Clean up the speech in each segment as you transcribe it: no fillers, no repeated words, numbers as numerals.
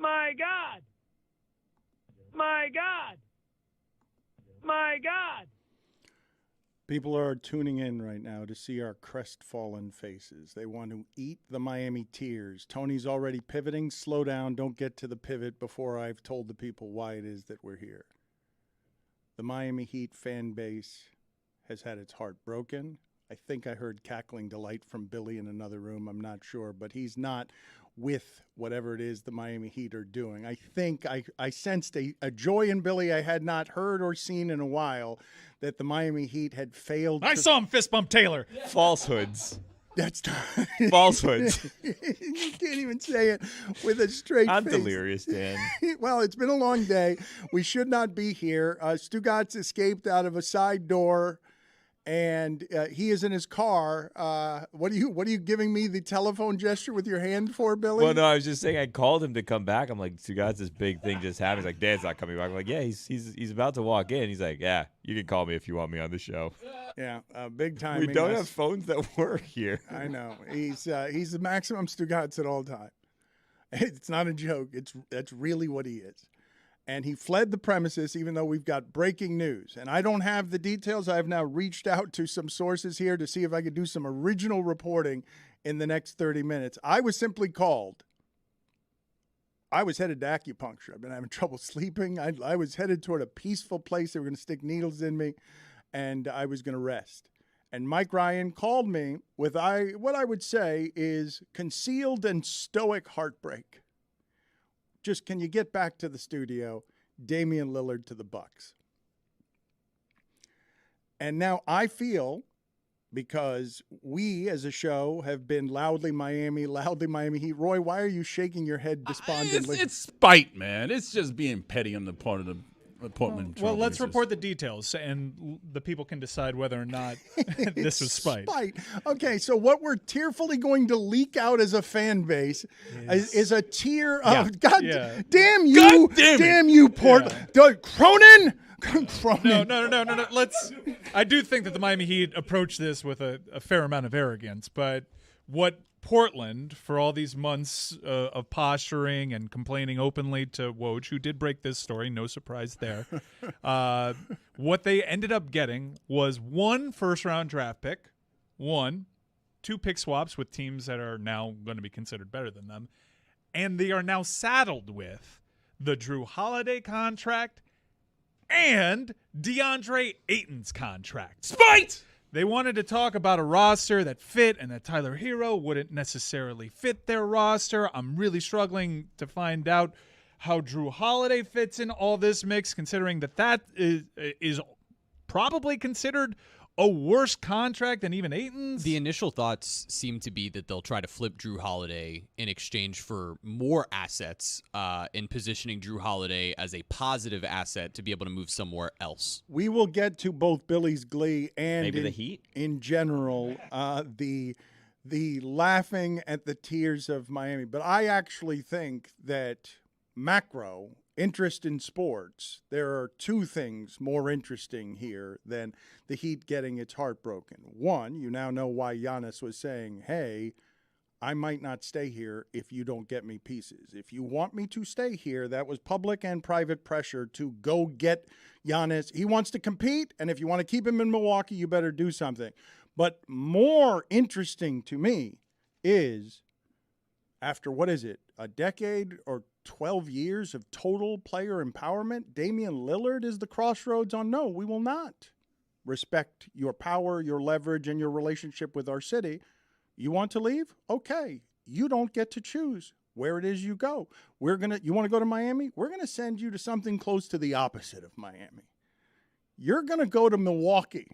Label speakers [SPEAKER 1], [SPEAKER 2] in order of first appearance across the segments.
[SPEAKER 1] My God. My God. My God.
[SPEAKER 2] People are tuning in right now to see our crestfallen faces. They want to eat the Miami tears. Tony's already pivoting. Slow down. Don't get to the pivot before I've told the people why it is that we're here. The Miami Heat fan base has had its heart broken. I think I heard cackling delight from Billy in another room. I'm not sure, but he's not with whatever it is the Miami Heat are doing. I think I sensed a joy in Billy I had not heard or seen in a while, that the Miami Heat had failed.
[SPEAKER 3] I saw him fist bump Taylor.
[SPEAKER 4] Falsehoods.
[SPEAKER 2] That's
[SPEAKER 4] Falsehoods.
[SPEAKER 2] You can't even say it with a straight
[SPEAKER 4] I'm
[SPEAKER 2] face.
[SPEAKER 4] delirious, Dan.
[SPEAKER 2] Well, it's been a long day. We should not be here. Stugotz escaped out of a side door, and he is in his car. What are you giving me the telephone gesture with your hand for, Billy?
[SPEAKER 4] Well, no, I was just saying I called him to come back. I'm like, Stugotz, this big thing just happened. He's like, Dan's not coming back. I'm like, yeah, he's about to walk in. He's like, yeah, you can call me if you want me on the show.
[SPEAKER 2] Yeah, big time.
[SPEAKER 4] We don't have phones that work here.
[SPEAKER 2] I know. He's the maximum Stugotz at all time. It's not a joke. That's really what he is. And he fled the premises, even though we've got breaking news. And I don't have the details. I have now reached out to some sources here to see if I could do some original reporting in the next 30 minutes. I was simply called. I was headed to acupuncture. I've been having trouble sleeping. I was headed toward a peaceful place. They were going to stick needles in me, and I was going to rest. And Mike Ryan called me with what I would say is concealed and stoic heartbreak. Just, can you get back to the studio? Damian Lillard to the Bucks. And now I feel, because we as a show have been loudly Miami Heat. Roy, why are you shaking your head despondently?
[SPEAKER 5] It's spite, man. It's just being petty on the part of the Portland.
[SPEAKER 3] Well, let's report the details, and the people can decide whether or not this was spite.
[SPEAKER 2] Okay, so what we're tearfully going to leak out as a fan base is a tear of damn you, Portland. Cronin.
[SPEAKER 3] No. I do think that the Miami Heat approached this with a fair amount of arrogance, but what Portland, for all these months of posturing and complaining openly to Woj, who did break this story, no surprise there, what they ended up getting was 1 first-round draft pick, 2 pick swaps with teams that are now going to be considered better than them, and they are now saddled with the Drew Holiday contract and DeAndre Ayton's contract.
[SPEAKER 5] Spite!
[SPEAKER 3] They wanted to talk about a roster that fit and that Tyler Herro wouldn't necessarily fit their roster. I'm really struggling to find out how Drew Holiday fits in all this mix, considering that is probably considered a worse contract than even Ayton's.
[SPEAKER 6] The initial thoughts seem to be that they'll try to flip Drew Holiday in exchange for more assets in positioning Drew Holiday as a positive asset to be able to move somewhere else.
[SPEAKER 2] We will get to both Billy's glee and
[SPEAKER 4] maybe the Heat
[SPEAKER 2] in general, the laughing at the tears of Miami. But I actually think that macro interest in sports, there are 2 things more interesting here than the Heat getting its heart broken. 1, you now know why Giannis was saying, hey, I might not stay here if you don't get me pieces. If you want me to stay here, that was public and private pressure to go get Giannis. He wants to compete, and if you want to keep him in Milwaukee, you better do something. But more interesting to me is, after a decade or 12 years of total player empowerment, Damian Lillard is the crossroads on no, we will not respect your power, your leverage, and your relationship with our city. You want to leave? Okay. You don't get to choose where it is you go. You want to go to Miami? We're going to send you to something close to the opposite of Miami. You're going to go to Milwaukee,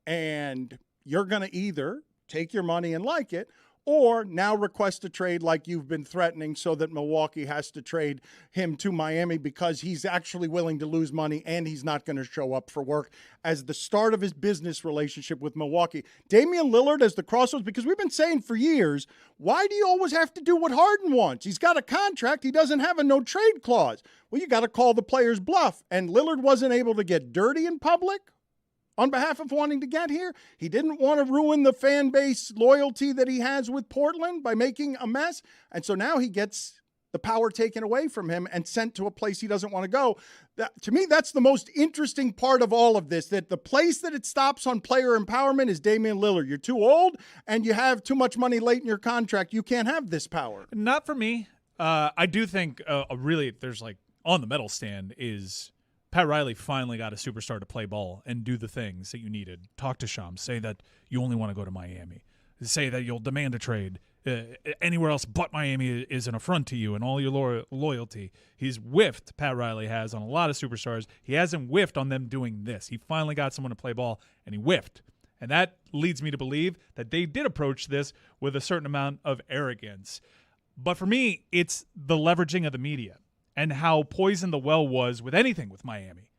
[SPEAKER 2] and you're going to either take your money and like it, or now request a trade like you've been threatening, so that Milwaukee has to trade him to Miami because he's actually willing to lose money and he's not going to show up for work as the start of his business relationship with Milwaukee. Damian Lillard as the crossroads, because we've been saying for years, why do you always have to do what Harden wants? He's got a contract. He doesn't have a no-trade clause. Well, you got to call the player's bluff. And Lillard wasn't able to get dirty in public on behalf of wanting to get here. He didn't want to ruin the fan base loyalty that he has with Portland by making a mess. And so now he gets the power taken away from him and sent to a place he doesn't want to go. To me, that's the most interesting part of all of this, that the place that it stops on player empowerment is Damian Lillard. You're too old and you have too much money late in your contract. You can't have this power.
[SPEAKER 3] Not for me. I do think really there's like on the medal stand is Pat Riley finally got a superstar to play ball and do the things that you needed. Talk to Shams. Say that you only want to go to Miami. Say that you'll demand a trade. Anywhere else but Miami is an affront to you and all your loyalty. He's whiffed, Pat Riley has, on a lot of superstars. He hasn't whiffed on them doing this. He finally got someone to play ball, and he whiffed. And that leads me to believe that they did approach this with a certain amount of arrogance. But for me, it's the leveraging of the media and how poisoned the well was with anything with Miami.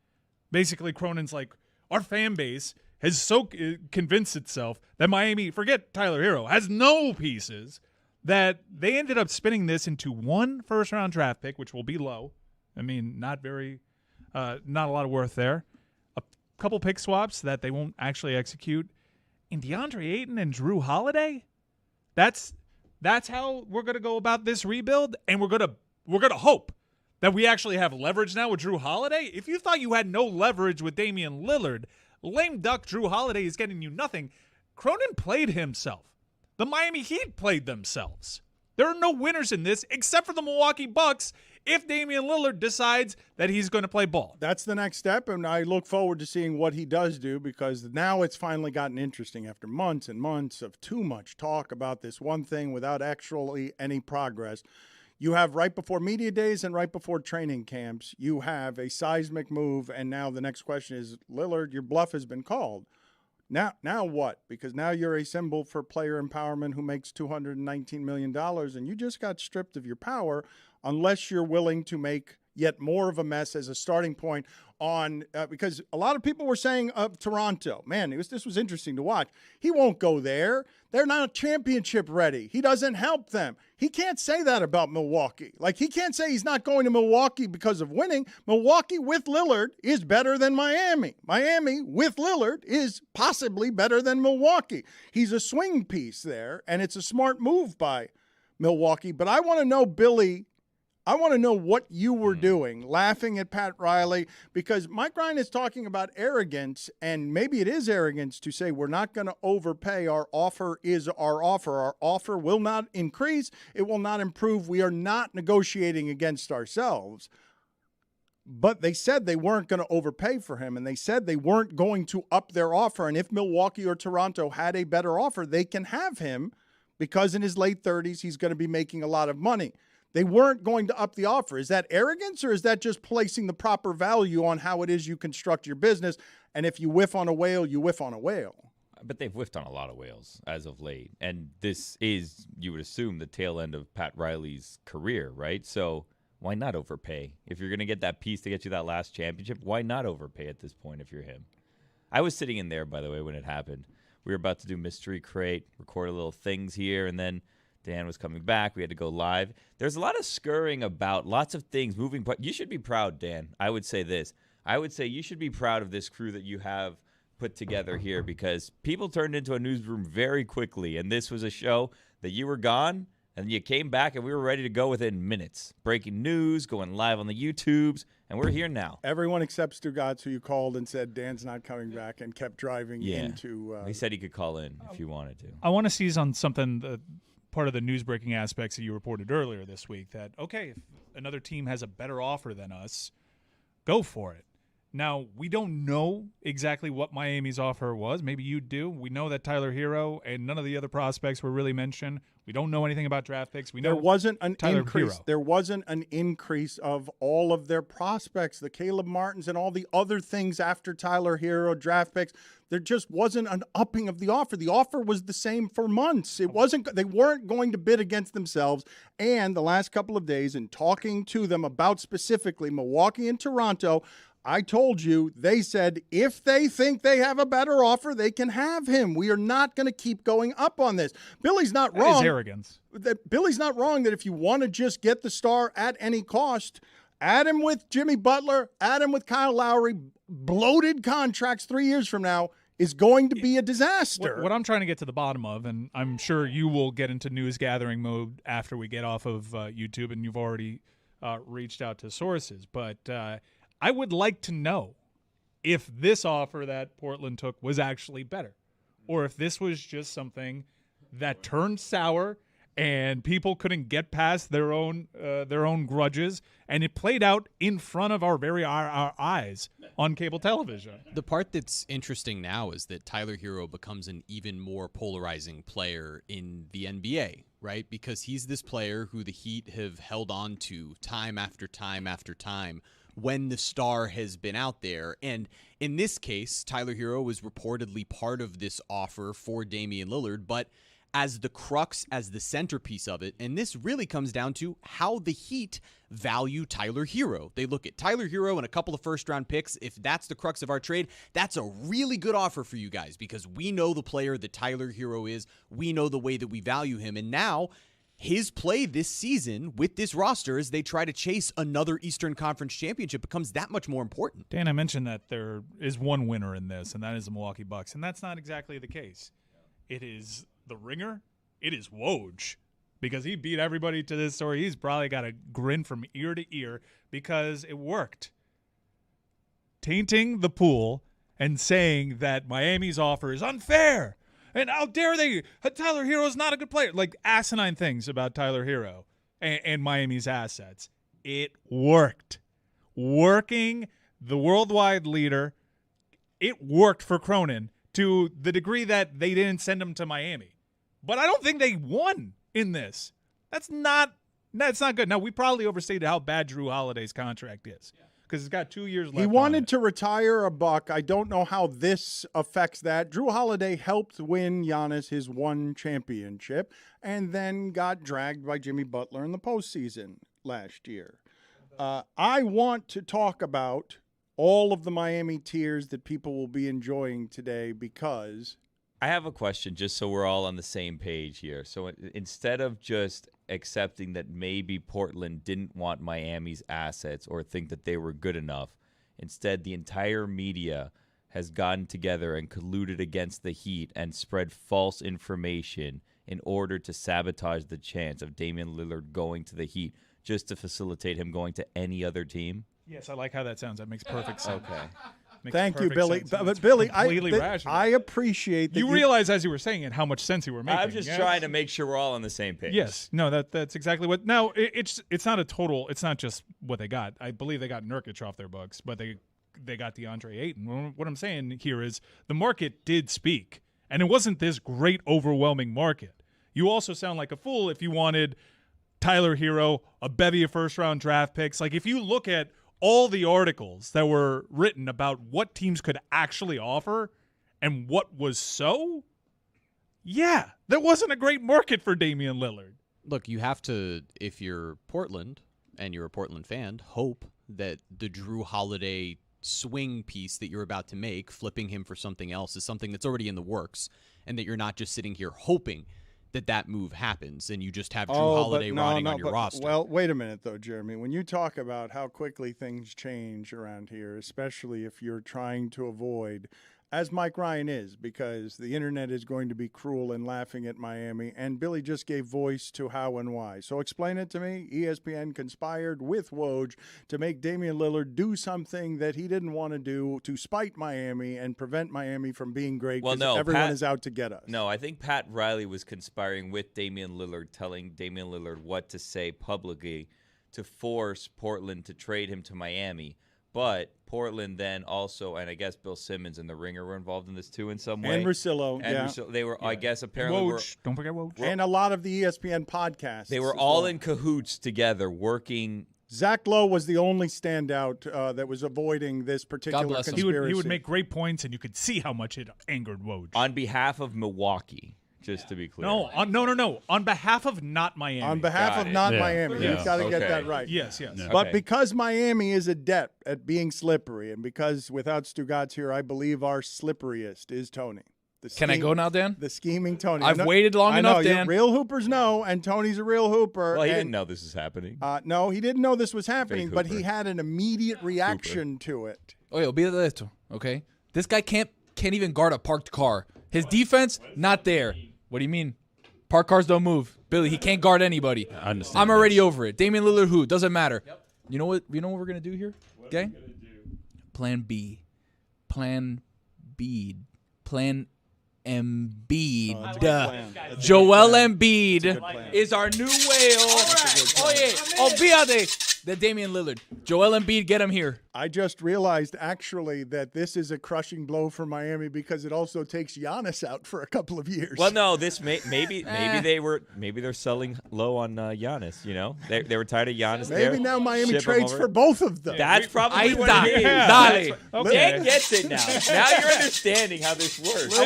[SPEAKER 3] Basically, Cronin's like, our fan base has so convinced itself that Miami, forget Tyler Herro, has no pieces, that they ended up spinning this into one first-round draft pick, which will be low. I mean, not a lot of worth there. A couple pick swaps that they won't actually execute. And DeAndre Ayton and Drew Holiday? That's how we're going to go about this rebuild, and we're going to hope that we actually have leverage now with Drew Holiday. If you thought you had no leverage with Damian Lillard, lame duck Drew Holiday is getting you nothing. Cronin played himself. The Miami Heat played themselves. There are no winners in this except for the Milwaukee Bucks if Damian Lillard decides that he's going to play ball.
[SPEAKER 2] That's the next step, and I look forward to seeing what he does do, because now it's finally gotten interesting after months and months of too much talk about this one thing without actually any progress. You have right before media days and right before training camps, you have a seismic move, and now the next question is, Lillard, your bluff has been called. Now what? Because now you're a symbol for player empowerment who makes $219 million, and you just got stripped of your power unless you're willing to make yet more of a mess as a starting point on because a lot of people were saying Toronto. Man, this was interesting to watch. He won't go there. They're not championship ready. He doesn't help them. He can't say that about Milwaukee. Like, he can't say he's not going to Milwaukee because of winning. Milwaukee with Lillard is better than Miami. Miami with Lillard is possibly better than Milwaukee. He's a swing piece there, and it's a smart move by Milwaukee. But I want to know, Billy, I want to know what you were doing, laughing at Pat Riley, because Mike Ryan is talking about arrogance, and maybe it is arrogance to say we're not going to overpay. Our offer is our offer. Our offer will not increase. It will not improve. We are not negotiating against ourselves. But they said they weren't going to overpay for him, and they said they weren't going to up their offer. And if Milwaukee or Toronto had a better offer, they can have him, because in his late 30s, he's going to be making a lot of money. They weren't going to up the offer. Is that arrogance, or is that just placing the proper value on how it is you construct your business? And if you whiff on a whale, you whiff on a whale.
[SPEAKER 4] But they've whiffed on a lot of whales as of late. And this is, you would assume, the tail end of Pat Riley's career, right? So why not overpay? If you're going to get that piece to get you that last championship, why not overpay at this point if you're him? I was sitting in there, by the way, when it happened. We were about to do Mystery Crate, record a little things here, and then Dan was coming back. We had to go live. There's a lot of scurrying about, lots of things moving. But you should be proud, Dan. I would say this. I would say you should be proud of this crew that you have put together here, because people turned into a newsroom very quickly. And this was a show that you were gone, and you came back, and we were ready to go within minutes. Breaking news, going live on the YouTubes, and we're here now.
[SPEAKER 2] Everyone except Stugotz, who you called and said Dan's not coming back, and kept driving into.
[SPEAKER 4] He said he could call in if you wanted to.
[SPEAKER 3] I want to seize on something part of the news breaking aspects that you reported earlier this week, that, okay, if another team has a better offer than us, go for it. Now, we don't know exactly what Miami's offer was. Maybe you do. We know that Tyler Herro and none of the other prospects were really mentioned. We don't know anything about draft picks. We know
[SPEAKER 2] there wasn't an
[SPEAKER 3] Tyler
[SPEAKER 2] increase.
[SPEAKER 3] Herro.
[SPEAKER 2] There wasn't an increase of all of their prospects, the Caleb Martins and all the other things after Tyler Herro draft picks. There just wasn't an upping of the offer. The offer was the same for months. It wasn't. They weren't going to bid against themselves. And the last couple of days, in talking to them about specifically Milwaukee and Toronto, I told you, they said if they think they have a better offer, they can have him. We are not going to keep going up on this. Billy's not wrong.
[SPEAKER 3] That is arrogance.
[SPEAKER 2] Billy's not wrong that if you want to just get the star at any cost, add him with Jimmy Butler, add him with Kyle Lowry, bloated contracts 3 years from now. is going to be a disaster.
[SPEAKER 3] What I'm trying to get to the bottom of, and I'm sure you will get into news gathering mode after we get off of YouTube, and you've already reached out to sources, but I would like to know if this offer that Portland took was actually better, or if this was just something that turned sour and people couldn't get past their own grudges, and it played out in front of our eyes on cable television.
[SPEAKER 6] The part that's interesting now is that Tyler Herro becomes an even more polarizing player in the NBA, right? Because he's this player who the Heat have held on to time after time after time when the star has been out there. And in this case, Tyler Herro was reportedly part of this offer for Damian Lillard, but as the crux, as the centerpiece of it, and this really comes down to how the Heat value Tyler Herro. They look at Tyler Herro and a couple of first-round picks. If that's the crux of our trade, that's a really good offer for you guys because we know the player that Tyler Herro is. We know the way that we value him. And now his play this season with this roster as they try to chase another Eastern Conference championship becomes that much more important.
[SPEAKER 3] Dan, I mentioned that there is one winner in this, and that is the Milwaukee Bucks, and that's not exactly the case. It is the ringer. It is Woj, because he beat everybody to this story. He's probably got a grin from ear to ear because it worked. Tainting the pool and saying that Miami's offer is unfair. And how dare they? Tyler Herro is not a good player. Like asinine things about Tyler Herro and Miami's assets. It worked. Working the worldwide leader, it worked for Cronin to the degree that they didn't send him to Miami. But I don't think they won in this. That's not good. Now, we probably overstated how bad Drew Holiday's contract is because he's got 2 years left.
[SPEAKER 2] He wanted to retire a Buck. I don't know how this affects that. Drew Holiday helped win Giannis his one championship and then got dragged by Jimmy Butler in the postseason last year. I want to talk about all of the Miami tiers that people will be enjoying today because
[SPEAKER 4] I have a question just so we're all on the same page here. So instead of just accepting that maybe Portland didn't want Miami's assets or think that they were good enough, instead the entire media has gotten together and colluded against the Heat and spread false information in order to sabotage the chance of Damian Lillard going to the Heat just to facilitate him going to any other team.
[SPEAKER 3] Yes, I like how that sounds. That makes perfect sense.
[SPEAKER 4] Okay.
[SPEAKER 2] Thank you, Billy. But Billy, I appreciate that
[SPEAKER 3] you realize as you were saying it how much sense you were making.
[SPEAKER 4] I'm just trying to make sure we're all on the same page.
[SPEAKER 3] Yes. No, that's exactly what. Now, it's not a total. It's not just what they got. I believe they got Nurkic off their books, but they got DeAndre Ayton. What I'm saying here is the market did speak, and it wasn't this great overwhelming market. You also sound like a fool if you wanted Tyler Herro, a bevy of first-round draft picks. Like if you look at all the articles that were written about what teams could actually offer and what was so, yeah, there wasn't a great market for Damian Lillard.
[SPEAKER 6] Look, you have to, if you're Portland and you're a Portland fan, hope that the Drew Holiday swing piece that you're about to make, flipping him for something else, is something that's already in the works and that you're not just sitting here hoping that move happens and you just have Drew Holiday rotting on your roster.
[SPEAKER 2] Well, wait a minute, though, Jeremy. When you talk about how quickly things change around here, especially if you're trying to avoid, as Mike Ryan is, because the internet is going to be cruel and laughing at Miami, and Billy just gave voice to how and why. So explain it to me. ESPN conspired with Woj to make Damian Lillard do something that he didn't want to do to spite Miami and prevent Miami from being great because everyone is out to get us.
[SPEAKER 4] No, I think Pat Riley was conspiring with Damian Lillard, telling Damian Lillard what to say publicly to force Portland to trade him to Miami. But Portland then also, and I guess Bill Simmons and the Ringer were involved in this too in some way.
[SPEAKER 2] And Russillo,
[SPEAKER 4] they were, I guess, apparently
[SPEAKER 3] Woj. Don't forget Woj.
[SPEAKER 2] And a lot of the ESPN podcasts.
[SPEAKER 4] They were all in cahoots together working.
[SPEAKER 2] Zach Lowe was the only standout that was avoiding this particular conspiracy.
[SPEAKER 3] He would make great points, and you could see how much it angered Woj.
[SPEAKER 4] On behalf of Milwaukee. Just to be clear.
[SPEAKER 3] No. On behalf of not Miami.
[SPEAKER 2] On behalf of not Miami. You've got to get that right.
[SPEAKER 3] Yes. Yeah.
[SPEAKER 2] But because Miami is adept at being slippery, and because without Stugotz here, I believe our slipperiest is Tony.
[SPEAKER 7] Can I go now, Dan?
[SPEAKER 2] The scheming Tony.
[SPEAKER 7] I've waited long enough, Dan.
[SPEAKER 2] Real hoopers know, and Tony's a real hooper.
[SPEAKER 4] Well, he didn't know this was happening.
[SPEAKER 2] No, he didn't know this was happening, but he had an immediate reaction to it.
[SPEAKER 7] Oye, olvídate de esto, okay? This guy can't can't even guard a parked car. His defense, not there. What do you mean? Parked cars don't move. Billy, he can't guard anybody.
[SPEAKER 5] I understand.
[SPEAKER 7] I'm already over it. Damian Lillard, who? Doesn't matter. Yep. You know what we're going to do here? Okay? Plan B. Plan B. Plan Embiid. Joel Embiid is our new whale. Oh, yeah. Olvídate de Damian Lillard. Joel Embiid, get him here.
[SPEAKER 2] I just realized actually that this is a crushing blow for Miami because it also takes Giannis out for a couple of years.
[SPEAKER 4] Well, no, this maybe they're selling low on Giannis. You know, they were tired of Giannis.
[SPEAKER 2] Maybe now Miami trades for both of them.
[SPEAKER 4] That's probably what it is.
[SPEAKER 7] Dale.
[SPEAKER 4] Okay. Dan gets it now. Now you're understanding how this works.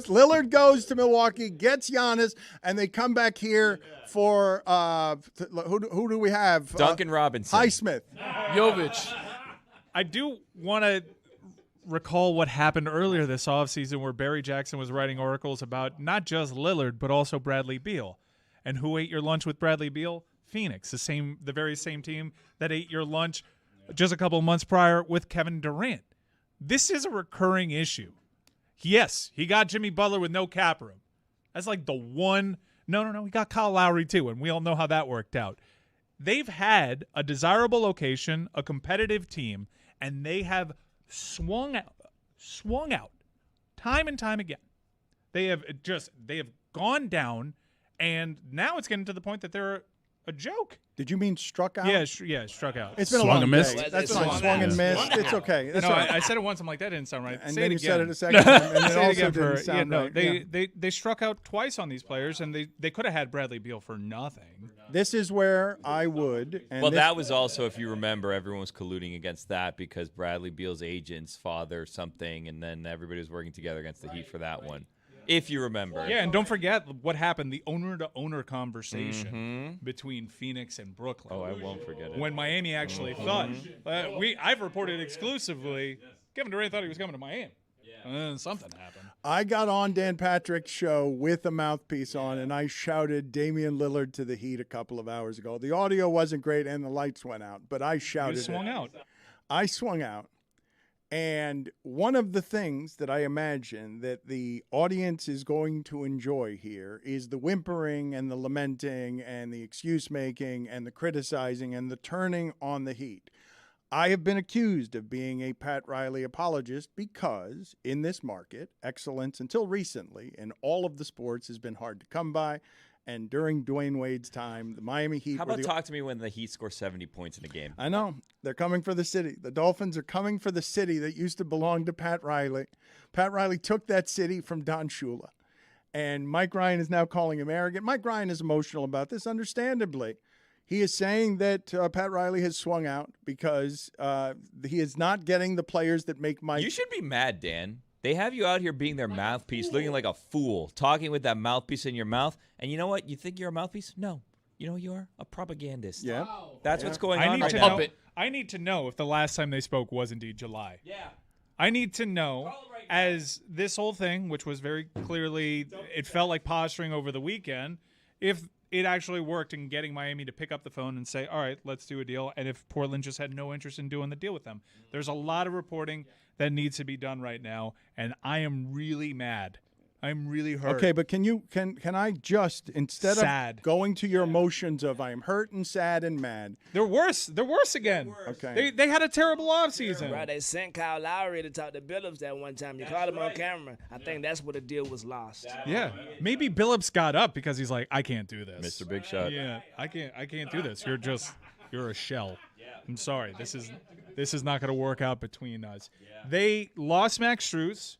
[SPEAKER 2] Lillard goes to Milwaukee, gets Giannis, and they come back here for who do we have?
[SPEAKER 4] Duncan Robinson,
[SPEAKER 2] Highsmith,
[SPEAKER 7] Jovic.
[SPEAKER 3] I do want to recall what happened earlier this offseason where Barry Jackson was writing articles about not just Lillard, but also Bradley Beal. And who ate your lunch with Bradley Beal? Phoenix, the very same team that ate your lunch just a couple months prior with Kevin Durant. This is a recurring issue. Yes, he got Jimmy Butler with no cap room. That's like the one. No. He got Kyle Lowry too, and we all know how that worked out. They've had a desirable location, a competitive team, and they have swung out time and time again. They have gone down, and now it's getting to the point that they're a joke.
[SPEAKER 2] Did you mean struck out?
[SPEAKER 3] Yeah, struck out.
[SPEAKER 2] It's been
[SPEAKER 5] Swung
[SPEAKER 2] a long
[SPEAKER 5] and missed.
[SPEAKER 2] day. That's fine. Swung and missed. It's okay. That's
[SPEAKER 3] No,
[SPEAKER 2] all right.
[SPEAKER 3] I said it once. I'm like, that didn't sound right.
[SPEAKER 2] And
[SPEAKER 3] Say
[SPEAKER 2] then
[SPEAKER 3] it
[SPEAKER 2] you
[SPEAKER 3] again.
[SPEAKER 2] said it a second time, and it
[SPEAKER 3] Say it
[SPEAKER 2] also
[SPEAKER 3] again
[SPEAKER 2] didn't sound right.
[SPEAKER 3] They struck out twice on these players, and they could have had Bradley Beal for nothing.
[SPEAKER 2] This is where I would. And
[SPEAKER 4] Well,
[SPEAKER 2] this,
[SPEAKER 4] that was also, if you remember, everyone was colluding against that because Bradley Beal's agent's father something, and then everybody was working together against the Heat for that one. If you remember.
[SPEAKER 3] Yeah, and don't forget what happened, the owner-to-owner conversation between Phoenix and Brooklyn.
[SPEAKER 4] Oh, I won't forget it.
[SPEAKER 3] When Miami actually thought, I've reported exclusively, Kevin Durant thought he was coming to Miami. And then something happened.
[SPEAKER 2] I got on Dan Patrick's show with a mouthpiece on, and I shouted Damian Lillard to the Heat a couple of hours ago. The audio wasn't great, and the lights went out, but I shouted
[SPEAKER 3] You swung
[SPEAKER 2] it.
[SPEAKER 3] out.
[SPEAKER 2] I swung out. And one of the things that I imagine that the audience is going to enjoy here is the whimpering and the lamenting and the excuse making and the criticizing and the turning on the Heat. I have been accused of being a Pat Riley apologist because in this market, excellence until recently in all of the sports has been hard to come by. And during Dwayne Wade's time, the Miami Heat
[SPEAKER 4] How about talk to me when the Heat score 70 points in a game?
[SPEAKER 2] I know. They're coming for the city. The Dolphins are coming for the city that used to belong to Pat Riley. Pat Riley took that city from Don Shula. And Mike Ryan is now calling him arrogant. Mike Ryan is emotional about this, understandably. He is saying that Pat Riley has swung out because he is not getting the players that make Mike.
[SPEAKER 4] You should be mad, Dan. They have you out here being their mouthpiece, looking like a fool, talking with that mouthpiece in your mouth. And you know what? You think you're a mouthpiece? No. You know who you are? A propagandist.
[SPEAKER 2] Yeah.
[SPEAKER 4] That's what's going
[SPEAKER 3] I
[SPEAKER 4] on
[SPEAKER 3] need
[SPEAKER 4] right
[SPEAKER 3] to
[SPEAKER 4] now.
[SPEAKER 3] know. I need to know if the last time they spoke was indeed July. Yeah. I need to know, as this whole thing, which was very clearly, it felt like posturing over the weekend, if it actually worked in getting Miami to pick up the phone and say, all right, let's do a deal, and if Portland just had no interest in doing the deal with them. There's a lot of reporting that needs to be done right now, and I am really mad. I'm really hurt.
[SPEAKER 2] Okay, but can I just, instead
[SPEAKER 3] Sad.
[SPEAKER 2] of going to your emotions of I'm hurt and sad and mad.
[SPEAKER 3] They're worse. They're worse again.
[SPEAKER 2] Okay.
[SPEAKER 3] They had a terrible offseason.
[SPEAKER 1] Right, they sent Kyle Lowry to talk to Billups that one time. You caught him on camera. I think that's where the deal was lost.
[SPEAKER 3] Yeah. Maybe Billups got up because he's like, I can't do this.
[SPEAKER 4] Mr. Big Shot.
[SPEAKER 3] Yeah, I can't do this. You're a shell. I'm sorry. This is not going to work out between us. They lost Max Strus.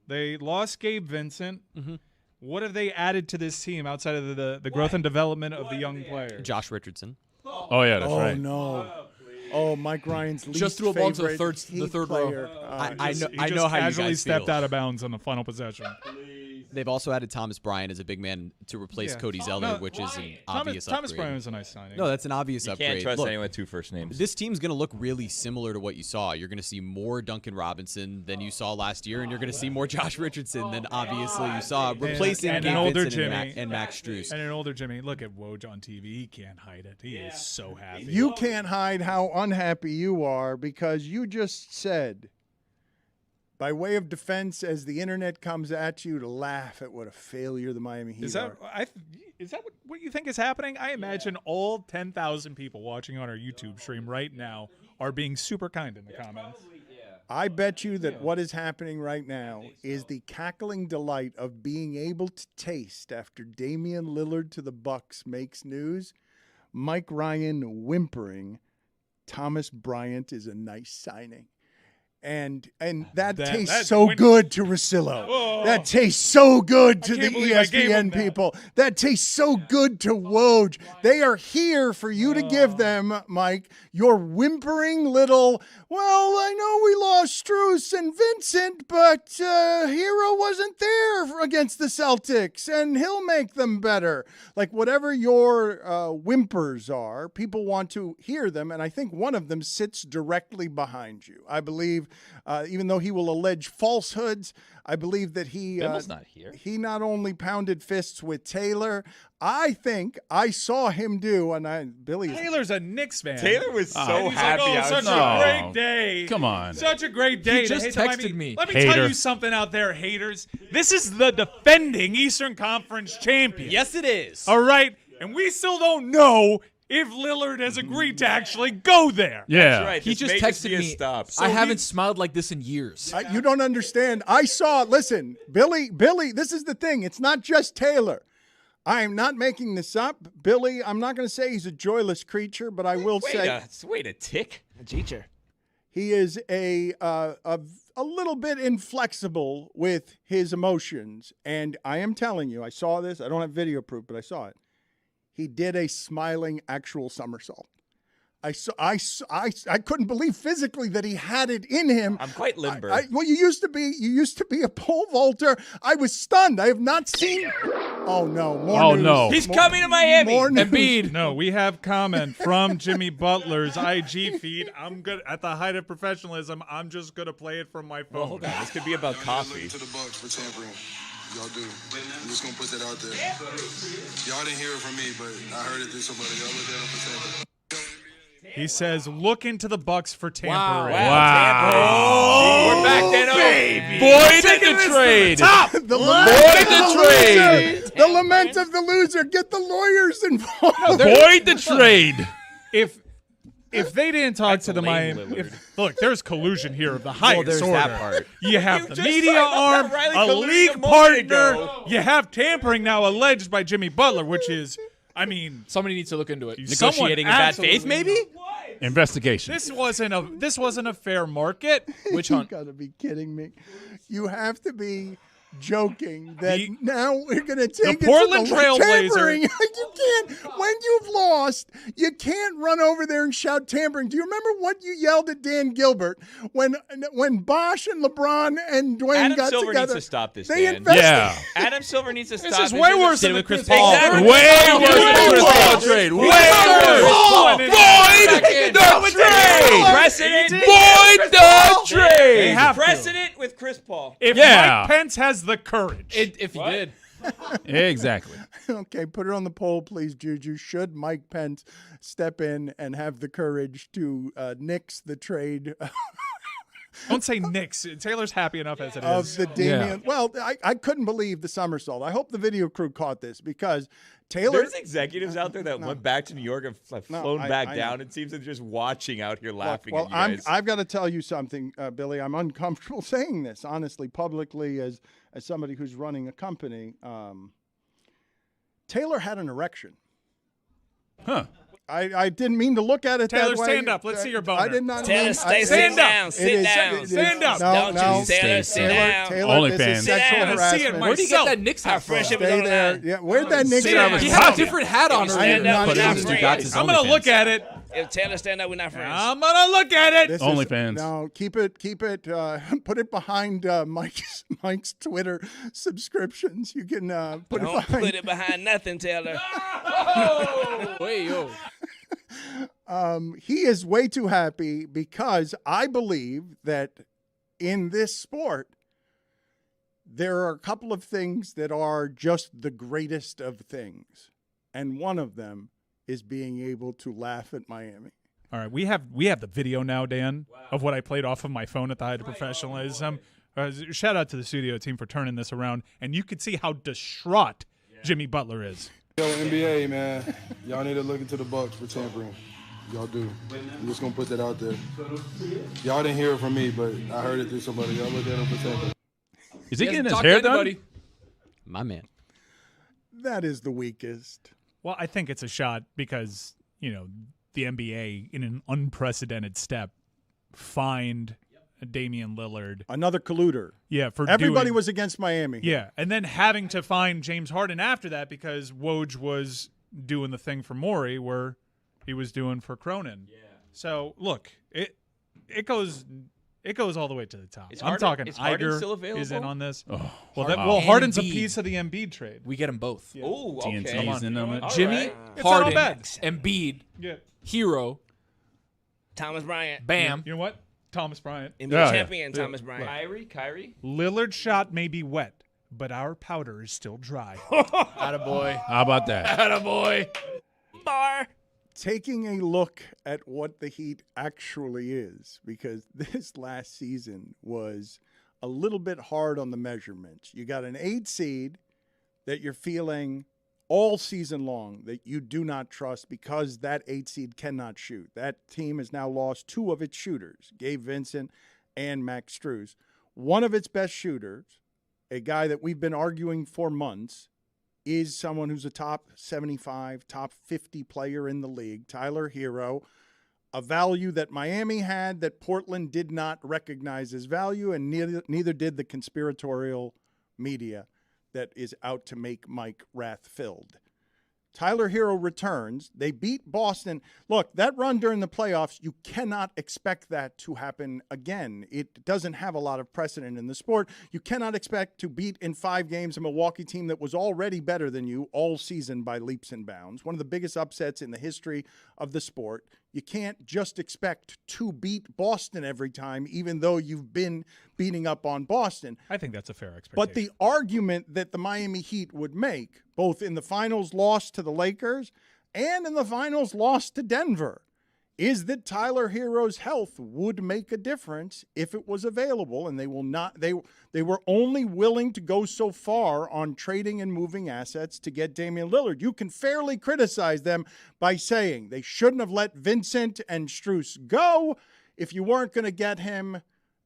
[SPEAKER 3] They lost Gabe Vincent.
[SPEAKER 6] Mm-hmm.
[SPEAKER 3] What have they added to this team outside of the growth and development of the young players?
[SPEAKER 6] Josh Richardson.
[SPEAKER 5] Oh, yeah, that's right.
[SPEAKER 2] Oh, no. Oh, Mike Ryan's least
[SPEAKER 7] Just threw a ball into the
[SPEAKER 2] favorite
[SPEAKER 7] third
[SPEAKER 2] Heat
[SPEAKER 7] row.
[SPEAKER 2] player.
[SPEAKER 6] I know
[SPEAKER 3] He
[SPEAKER 6] how
[SPEAKER 3] just
[SPEAKER 6] you
[SPEAKER 3] casually
[SPEAKER 6] guys
[SPEAKER 3] stepped
[SPEAKER 6] feel.
[SPEAKER 3] out of bounds on the final possession.
[SPEAKER 6] They've also added Thomas Bryant as a big man to replace
[SPEAKER 3] Yeah.
[SPEAKER 6] Cody Zeller, which is an obvious
[SPEAKER 3] Thomas
[SPEAKER 6] upgrade.
[SPEAKER 3] Bryant was a nice signing.
[SPEAKER 6] No, that's an obvious
[SPEAKER 4] You
[SPEAKER 6] upgrade.
[SPEAKER 4] can't trust
[SPEAKER 6] Look,
[SPEAKER 4] anyone with two first names.
[SPEAKER 6] this team's going to look really similar to what you saw. You're going to see more Duncan Robinson than you saw last year, and you're going to see more Josh Richardson than obviously you saw, replacing
[SPEAKER 3] and
[SPEAKER 6] Gabe
[SPEAKER 3] an older
[SPEAKER 6] Vincent
[SPEAKER 3] Jimmy.
[SPEAKER 6] and Max Strus.
[SPEAKER 3] And an older Jimmy. Look at Woj on TV. He can't hide it. He is so happy.
[SPEAKER 2] You can't hide how unhappy you are because you just said, by way of defense, as the internet comes at you, to laugh at what a failure the Miami Heat are.
[SPEAKER 3] Is that what you think is happening? I imagine all 10,000 people watching on our YouTube stream right now are being super kind in the comments.
[SPEAKER 2] I bet you that what is happening right now is the cackling delight of being able to taste after Damian Lillard to the Bucks makes news, Mike Ryan whimpering, Thomas Bryant is a nice signing. And that tastes so good to Russillo.
[SPEAKER 3] Oh.
[SPEAKER 2] That tastes so good to the
[SPEAKER 3] believe I gave him
[SPEAKER 2] ESPN
[SPEAKER 3] that.
[SPEAKER 2] people. That tastes so good to Woj. They are here for you to give them, Mike, your whimpering little, well, I know we lost Strus and Vincent, but Herro wasn't there against the Celtics, and he'll make them better. Like, whatever your whimpers are, people want to hear them, and I think one of them sits directly behind you. I believe, even though he will allege falsehoods, I believe that
[SPEAKER 4] Bill's not here.
[SPEAKER 2] He not only pounded fists with Taylor, I think I saw him do, and Billy is
[SPEAKER 3] Taylor's a Knicks fan.
[SPEAKER 4] Taylor was so
[SPEAKER 3] He's
[SPEAKER 4] happy.
[SPEAKER 3] like,
[SPEAKER 4] I
[SPEAKER 3] such
[SPEAKER 4] was
[SPEAKER 3] a great day.
[SPEAKER 5] Come on.
[SPEAKER 3] Such a great day.
[SPEAKER 7] He
[SPEAKER 3] to
[SPEAKER 7] just
[SPEAKER 3] hate the Miami
[SPEAKER 7] texted
[SPEAKER 3] Heat.
[SPEAKER 7] me.
[SPEAKER 3] Let me tell
[SPEAKER 5] Hater.
[SPEAKER 3] you something out there, haters. This is the defending Eastern Conference champion.
[SPEAKER 6] Yes, it is.
[SPEAKER 3] All right? And we still don't know if Lillard has agreed to actually go there.
[SPEAKER 5] Yeah.
[SPEAKER 4] Right,
[SPEAKER 7] He
[SPEAKER 4] this
[SPEAKER 7] just
[SPEAKER 4] major
[SPEAKER 7] texted
[SPEAKER 4] sea
[SPEAKER 7] me.
[SPEAKER 4] stops.
[SPEAKER 7] I haven't smiled like this in years.
[SPEAKER 2] You don't understand. I saw, listen, Billy, this is the thing. It's not just Taylor. I am not making this up. Billy, I'm not going to say he's a joyless creature, but I will say
[SPEAKER 4] Wait a tick.
[SPEAKER 1] A teacher.
[SPEAKER 2] he is a little bit inflexible with his emotions. And I am telling you, I saw this. I don't have video proof, but I saw it. He did a smiling actual somersault. I couldn't believe physically that he had it in him.
[SPEAKER 4] I'm quite limber.
[SPEAKER 2] Well, you used to be a pole vaulter. I was stunned. I have not seen. Oh no! More
[SPEAKER 5] Oh,
[SPEAKER 2] news.
[SPEAKER 5] no.
[SPEAKER 4] He's coming to Miami.
[SPEAKER 2] More news.
[SPEAKER 7] Embiid.
[SPEAKER 3] No, we have comment from Jimmy Butler's IG feed. I'm good at the height of professionalism. I'm just gonna play it from my phone.
[SPEAKER 4] Well, hold on. This could be about coffee.
[SPEAKER 8] To the Bucks for tampering. Y'all do. I'm just gonna put that out there. Y'all didn't hear it from me, but I heard it through somebody. Y'all looked at him for tampering.
[SPEAKER 3] He says, "Look into the Bucks for tampering."
[SPEAKER 4] Wow. We're back then.
[SPEAKER 5] Baby. Void the trade.
[SPEAKER 2] The lament of the loser. Get the lawyers involved.
[SPEAKER 5] Void the trade.
[SPEAKER 3] If they didn't talk to the
[SPEAKER 4] lame
[SPEAKER 3] Miami,
[SPEAKER 4] Lillard.
[SPEAKER 3] look, there's collusion here of the highest
[SPEAKER 4] there's
[SPEAKER 3] order.
[SPEAKER 4] that part.
[SPEAKER 3] You have
[SPEAKER 4] You
[SPEAKER 3] the
[SPEAKER 4] just
[SPEAKER 3] media
[SPEAKER 4] signed up
[SPEAKER 3] arm,
[SPEAKER 4] that Riley
[SPEAKER 3] a
[SPEAKER 4] colluding
[SPEAKER 3] league
[SPEAKER 4] a moment
[SPEAKER 3] partner.
[SPEAKER 4] ago.
[SPEAKER 3] You have tampering now alleged by Jimmy Butler, which is, I mean,
[SPEAKER 7] Somebody needs to look into it.
[SPEAKER 6] Negotiating in bad faith, maybe?
[SPEAKER 5] Investigation.
[SPEAKER 3] this wasn't a fair market.
[SPEAKER 7] Witch
[SPEAKER 2] You
[SPEAKER 7] hunt.
[SPEAKER 2] gotta be kidding me. You have to be joking that
[SPEAKER 3] The-
[SPEAKER 2] now we're gonna take it
[SPEAKER 3] Portland
[SPEAKER 2] to the
[SPEAKER 3] Trailblazer-
[SPEAKER 2] tampering. You can't, when you've lost, you can't run over there and shout tampering. Do you remember what you yelled at Dan Gilbert when Bosch and LeBron and Dwayne
[SPEAKER 4] Adam
[SPEAKER 2] got
[SPEAKER 4] Silver
[SPEAKER 2] together?
[SPEAKER 4] needs to stop this,
[SPEAKER 2] They
[SPEAKER 4] Dan.
[SPEAKER 2] invested.
[SPEAKER 5] Yeah.
[SPEAKER 4] Adam Silver needs to stop.
[SPEAKER 3] This is way worse
[SPEAKER 6] Did
[SPEAKER 3] than
[SPEAKER 6] it
[SPEAKER 3] the
[SPEAKER 6] with Chris
[SPEAKER 3] Chris
[SPEAKER 6] Paul.
[SPEAKER 4] Exactly.
[SPEAKER 5] Way worse than
[SPEAKER 4] Chris
[SPEAKER 5] Chris
[SPEAKER 4] Paul.
[SPEAKER 5] Paul trade. Way
[SPEAKER 3] Paul.
[SPEAKER 5] worse. Void the trade.
[SPEAKER 4] Precedent.
[SPEAKER 5] Void the
[SPEAKER 3] They
[SPEAKER 5] trade.
[SPEAKER 3] have to.
[SPEAKER 4] Precedent with Chris Paul.
[SPEAKER 3] If
[SPEAKER 5] Yeah.
[SPEAKER 3] Mike Pence has the courage,
[SPEAKER 7] If he did.
[SPEAKER 5] Exactly.
[SPEAKER 2] Okay, put it on the poll, please, Juju. Should Mike Pence step in and have the courage to nix the trade
[SPEAKER 3] don't say Knicks. Taylor's happy enough as it
[SPEAKER 2] of
[SPEAKER 3] is.
[SPEAKER 2] the Damian? Well, I couldn't believe the somersault. I hope the video crew caught this because Taylor.
[SPEAKER 4] There's executives out there that went back to New York and flown back
[SPEAKER 2] I
[SPEAKER 4] down.
[SPEAKER 2] know.
[SPEAKER 4] It seems they're just watching out here laughing
[SPEAKER 2] Well,
[SPEAKER 4] at you guys.
[SPEAKER 2] I've got to tell you something, Billy. I'm uncomfortable saying this, honestly, publicly, as somebody who's running a company. Taylor had an erection.
[SPEAKER 5] Huh.
[SPEAKER 2] I didn't mean to look at it
[SPEAKER 3] Taylor,
[SPEAKER 2] that way.
[SPEAKER 3] stand up. Let's see your boner.
[SPEAKER 2] I did not.
[SPEAKER 1] Taylor,
[SPEAKER 2] mean,
[SPEAKER 1] stay,
[SPEAKER 3] stand
[SPEAKER 1] sit
[SPEAKER 3] up.
[SPEAKER 1] down.
[SPEAKER 2] It
[SPEAKER 1] Sit
[SPEAKER 2] is-
[SPEAKER 1] down.
[SPEAKER 2] it is-
[SPEAKER 3] Stand up.
[SPEAKER 2] No,
[SPEAKER 1] Don't
[SPEAKER 2] no.
[SPEAKER 1] you Taylor, sit down.
[SPEAKER 2] Taylor, this
[SPEAKER 5] OnlyFans.
[SPEAKER 2] is sexual
[SPEAKER 3] Sit down and see it
[SPEAKER 2] harassment.
[SPEAKER 3] myself.
[SPEAKER 7] Where'd he get that Knicks hat
[SPEAKER 1] Our
[SPEAKER 7] from?
[SPEAKER 1] friendship is
[SPEAKER 2] Stay
[SPEAKER 1] on the
[SPEAKER 2] there.
[SPEAKER 1] line.
[SPEAKER 2] Yeah, where'd that Knicks
[SPEAKER 3] Sit
[SPEAKER 2] hat
[SPEAKER 3] down.
[SPEAKER 7] He
[SPEAKER 2] from?
[SPEAKER 7] had a different hat on.
[SPEAKER 1] Stand up,
[SPEAKER 7] earlier.
[SPEAKER 1] we're not
[SPEAKER 6] Stugotz's
[SPEAKER 1] friends.
[SPEAKER 3] I'm going to look at it.
[SPEAKER 1] If Taylor stand up, we're not friends.
[SPEAKER 3] I'm going to look at it.
[SPEAKER 2] This is-
[SPEAKER 5] OnlyFans.
[SPEAKER 2] No, keep it. Put it behind Mike's Twitter subscriptions. You can put it
[SPEAKER 1] Don't
[SPEAKER 2] behind.
[SPEAKER 1] put it behind nothing, Taylor.
[SPEAKER 7] Wait, yo.
[SPEAKER 2] He is way too happy because I believe that in this sport, there are a couple of things that are just the greatest of things. And one of them is being able to laugh at Miami.
[SPEAKER 3] All right, we have the video now, Dan, of what I played off of my phone at the height of professionalism. Shout out to the studio team for turning this around, and you could see how distraught Jimmy Butler is.
[SPEAKER 8] Yo, NBA, man, y'all need to look into the Bucks for tampering. Y'all do. I'm just going to put that out there. Y'all didn't hear it from me, but I heard it through somebody. Y'all look at him for tampering.
[SPEAKER 5] Is he getting his hair done?
[SPEAKER 6] My man.
[SPEAKER 2] That is the weakest.
[SPEAKER 3] Well, I think it's a shot because, the NBA, in an unprecedented step, fined Damian Lillard.
[SPEAKER 2] Another colluder.
[SPEAKER 3] Yeah,
[SPEAKER 2] everybody was against Miami.
[SPEAKER 3] Yeah, and then having to find James Harden after that because Woj was doing the thing for Morey where he was doing for Cronin. Yeah. So look, it goes all the way to the top. I'm talking Iger
[SPEAKER 4] still available?
[SPEAKER 3] is in on this.
[SPEAKER 5] Oh,
[SPEAKER 3] Harden's a
[SPEAKER 7] Embiid.
[SPEAKER 3] piece of the Embiid trade.
[SPEAKER 7] We get them both.
[SPEAKER 3] Yeah.
[SPEAKER 4] Oh, okay.
[SPEAKER 5] TNT's in on it.
[SPEAKER 4] All
[SPEAKER 7] Jimmy,
[SPEAKER 4] right.
[SPEAKER 3] It's not all
[SPEAKER 7] Harden,
[SPEAKER 3] bad.
[SPEAKER 7] Embiid,
[SPEAKER 3] Yeah.
[SPEAKER 7] Hero,
[SPEAKER 1] Thomas Bryant.
[SPEAKER 7] Bam.
[SPEAKER 3] You know what? Thomas Bryant.
[SPEAKER 1] NBA champion Thomas Bryant.
[SPEAKER 4] Kyrie.
[SPEAKER 3] Lillard's shot may be wet, but our powder is still dry.
[SPEAKER 7] attaboy,
[SPEAKER 5] How about that?
[SPEAKER 7] attaboy.
[SPEAKER 1] Bar.
[SPEAKER 2] Taking a look at what the Heat actually is, because this last season was a little bit hard on the measurements. You got an 8 seed that you're feeling all season long that you do not trust because that 8 seed cannot shoot. That team has now lost 2 of its shooters, Gabe Vincent and Max Strus. One of its best shooters, a guy that we've been arguing for months, is someone who's a top 75, top 50 player in the league, Tyler Herro, a value that Miami had that Portland did not recognize as value, and neither did the conspiratorial media that is out to make Mike wrath-filled. Tyler Herro returns. They beat Boston. Look, that run during the playoffs, you cannot expect that to happen again. It doesn't have a lot of precedent in the sport. You cannot expect to beat in 5 games a Milwaukee team that was already better than you all season by leaps and bounds. One of the biggest upsets in the history of the sport. You can't just expect to beat Boston every time, even though you've been beating up on Boston.
[SPEAKER 3] I think that's a fair expectation.
[SPEAKER 2] But the argument that the Miami Heat would make, both in the finals loss to the Lakers and in the finals loss to Denver, is that Tyler Herro's health would make a difference if it was available, and they will not. They were only willing to go so far on trading and moving assets to get Damian Lillard. You can fairly criticize them by saying they shouldn't have let Vincent and Strus go if you weren't going to get him,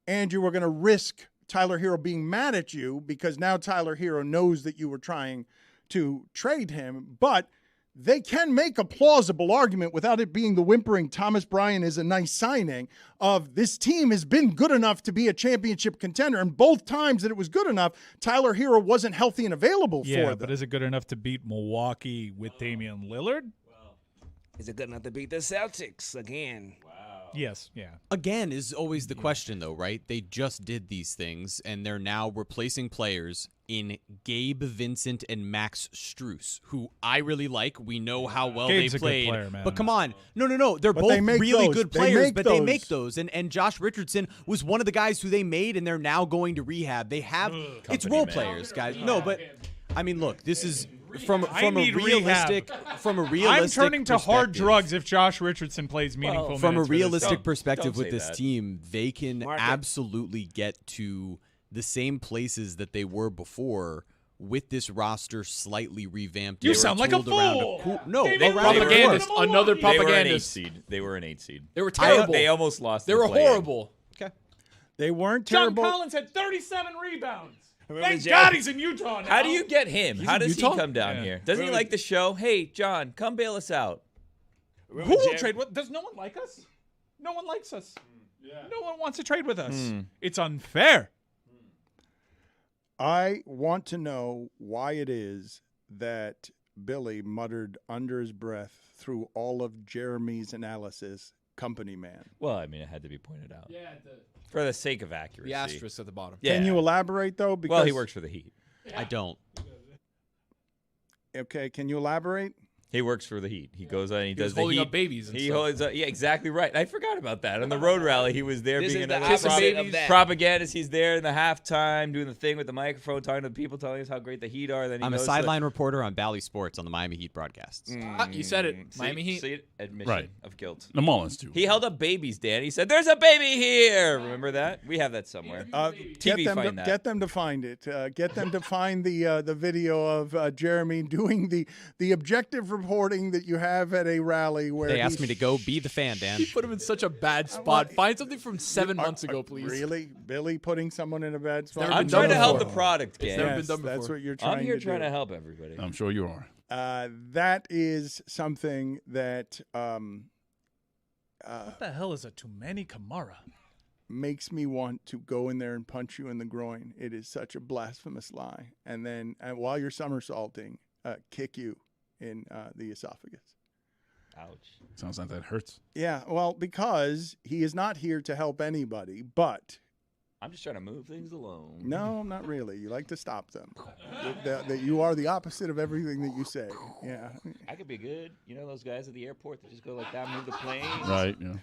[SPEAKER 2] and you were going to risk Tyler Herro being mad at you because now Tyler Herro knows that you were trying to trade him. But they can make a plausible argument without it being the whimpering Thomas Bryant is a nice signing of this team has been good enough to be a championship contender. And both times that it was good enough, Tyler Herro wasn't healthy and available for them.
[SPEAKER 3] But is it good enough to beat Milwaukee with Damian Lillard?
[SPEAKER 1] Is it good enough to beat the Celtics again?
[SPEAKER 3] Yes, yeah.
[SPEAKER 6] Again is always the question, though, right? They just did these things, and they're now replacing players in Gabe Vincent and Max Strus, who I really like. We know how well
[SPEAKER 3] Gabe's
[SPEAKER 6] they
[SPEAKER 3] a good
[SPEAKER 6] played.
[SPEAKER 3] player, man.
[SPEAKER 6] But come on. No. They're
[SPEAKER 2] But
[SPEAKER 6] both
[SPEAKER 2] they make
[SPEAKER 6] really
[SPEAKER 2] those.
[SPEAKER 6] good
[SPEAKER 2] They
[SPEAKER 6] players,
[SPEAKER 2] make
[SPEAKER 6] but they
[SPEAKER 2] those.
[SPEAKER 6] make those. And Josh Richardson was one of the guys who they made, and they're now going to rehab. They have – it's role players, guys. No, but – I mean, look, this is from a realistic
[SPEAKER 3] I'm turning to hard
[SPEAKER 6] perspective.
[SPEAKER 3] drugs if Josh Richardson plays meaningful
[SPEAKER 6] From a
[SPEAKER 3] minutes for this
[SPEAKER 6] realistic
[SPEAKER 3] team.
[SPEAKER 6] perspective
[SPEAKER 4] don't
[SPEAKER 6] with
[SPEAKER 4] say
[SPEAKER 6] this
[SPEAKER 4] that.
[SPEAKER 6] team, they can
[SPEAKER 1] Mark it.
[SPEAKER 6] absolutely get to the same places that they were before with this roster slightly revamped.
[SPEAKER 3] You
[SPEAKER 6] They were
[SPEAKER 3] sound like a
[SPEAKER 6] tooled around
[SPEAKER 3] fool.
[SPEAKER 6] No,
[SPEAKER 3] Damian
[SPEAKER 6] around the
[SPEAKER 7] Propagandist.
[SPEAKER 6] court.
[SPEAKER 7] Another
[SPEAKER 4] They were an 8
[SPEAKER 7] propagandist.
[SPEAKER 4] seed. They were an 8 seed.
[SPEAKER 7] They were terrible.
[SPEAKER 4] They almost lost.
[SPEAKER 7] They
[SPEAKER 4] in
[SPEAKER 7] were
[SPEAKER 4] the play-in.
[SPEAKER 7] horrible.
[SPEAKER 6] Okay.
[SPEAKER 2] They weren't
[SPEAKER 3] John
[SPEAKER 2] terrible.
[SPEAKER 3] Collins had 37 rebounds.
[SPEAKER 1] Remember
[SPEAKER 3] Thank
[SPEAKER 1] Jay?
[SPEAKER 3] God he's in Utah now.
[SPEAKER 4] How do you get him? How
[SPEAKER 7] in
[SPEAKER 4] does he
[SPEAKER 7] Utah?
[SPEAKER 4] come down
[SPEAKER 3] Yeah.
[SPEAKER 4] here? Doesn't he like the show? Hey, John, come bail us out.
[SPEAKER 3] Who will trade with? Does no one like us? No one likes us. No one wants to trade with us. It's unfair.
[SPEAKER 2] I want to know why it is that Billy muttered under his breath through all of Jeremy's analysis, company man.
[SPEAKER 4] Well, I mean, it had to be pointed out. Yeah. For the sake of accuracy.
[SPEAKER 7] The asterisk at the bottom.
[SPEAKER 4] Yeah.
[SPEAKER 2] Can you elaborate, though? Because,
[SPEAKER 4] Well, he works for the Heat.
[SPEAKER 6] I don't.
[SPEAKER 2] Okay, can you elaborate?
[SPEAKER 4] He works for the Heat. He goes on and he does the
[SPEAKER 7] holding
[SPEAKER 4] Heat.
[SPEAKER 7] up babies and
[SPEAKER 4] he
[SPEAKER 7] stuff.
[SPEAKER 4] holds up, yeah, exactly right. I forgot about that. On the road rally, he was there
[SPEAKER 1] This
[SPEAKER 4] being
[SPEAKER 1] is the
[SPEAKER 4] another
[SPEAKER 1] opposite of that.
[SPEAKER 4] propagandist. He's there in the halftime doing the thing with the microphone, talking to the people, telling us how great the Heat are. Then he
[SPEAKER 6] I'm a
[SPEAKER 4] goes to
[SPEAKER 6] sideline reporter on Bally Sports on the Miami Heat broadcasts.
[SPEAKER 7] You said it. Miami Heat.
[SPEAKER 4] See, admission
[SPEAKER 5] Right.
[SPEAKER 4] of guilt.
[SPEAKER 5] The Mullins too.
[SPEAKER 4] He held up babies, Dan. He said, "There's a baby here." Remember that? We have that somewhere. TV find that.
[SPEAKER 2] Get them to find it. Get them to find the video of Jeremy doing the objective reporting that you have at a rally where
[SPEAKER 6] They asked me to go be the fan, Dan.
[SPEAKER 7] You put him in such a bad spot. Find something from 7 months ago, please.
[SPEAKER 2] Really, Billy putting someone in a bad spot.
[SPEAKER 7] never
[SPEAKER 4] I'm
[SPEAKER 7] been
[SPEAKER 4] trying
[SPEAKER 7] done
[SPEAKER 4] to help
[SPEAKER 7] before.
[SPEAKER 4] the product, gang.
[SPEAKER 7] never been
[SPEAKER 2] Yes,
[SPEAKER 7] done
[SPEAKER 2] that's
[SPEAKER 7] before.
[SPEAKER 2] what you're trying
[SPEAKER 4] I'm here
[SPEAKER 2] to
[SPEAKER 4] trying
[SPEAKER 2] do.
[SPEAKER 4] to help everybody.
[SPEAKER 5] I'm sure you are.
[SPEAKER 2] That is something that
[SPEAKER 3] What the hell is a Tumani Kamara?
[SPEAKER 2] makes me want to go in there and punch you in the groin. It is such a blasphemous lie. And then while you're somersaulting, kick you in the esophagus.
[SPEAKER 4] Ouch.
[SPEAKER 5] Sounds like that hurts.
[SPEAKER 2] Yeah, well, because he is not here to help anybody, but
[SPEAKER 4] I'm just trying to move things along.
[SPEAKER 2] no, not really. You like to stop them. That you are the opposite of everything that you say. Yeah.
[SPEAKER 4] I could be good. You know those guys at the airport that just go like that, move the plane?
[SPEAKER 5] Right. Yeah.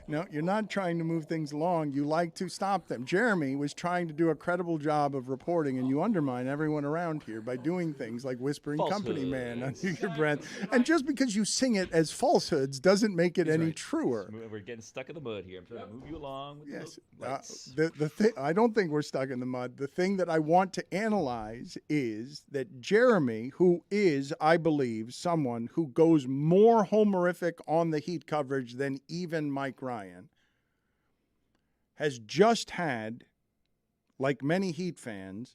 [SPEAKER 2] No, you're not trying to move things along. You like to stop them. Jeremy was trying to do a credible job of reporting, and you undermine everyone around here by doing things like whispering company man under your breath. And just because you sing it as falsehoods doesn't make it any truer.
[SPEAKER 4] We're getting stuck in the mud here. I'm trying to move you along. With
[SPEAKER 2] Yes.
[SPEAKER 4] the lights.
[SPEAKER 2] The thing, I don't think we're stuck in the mud. The thing that I want to analyze is that Jeremy, who is, I believe, someone who goes more homerific on the Heat coverage than even Mike Ryan, has just had, like many Heat fans,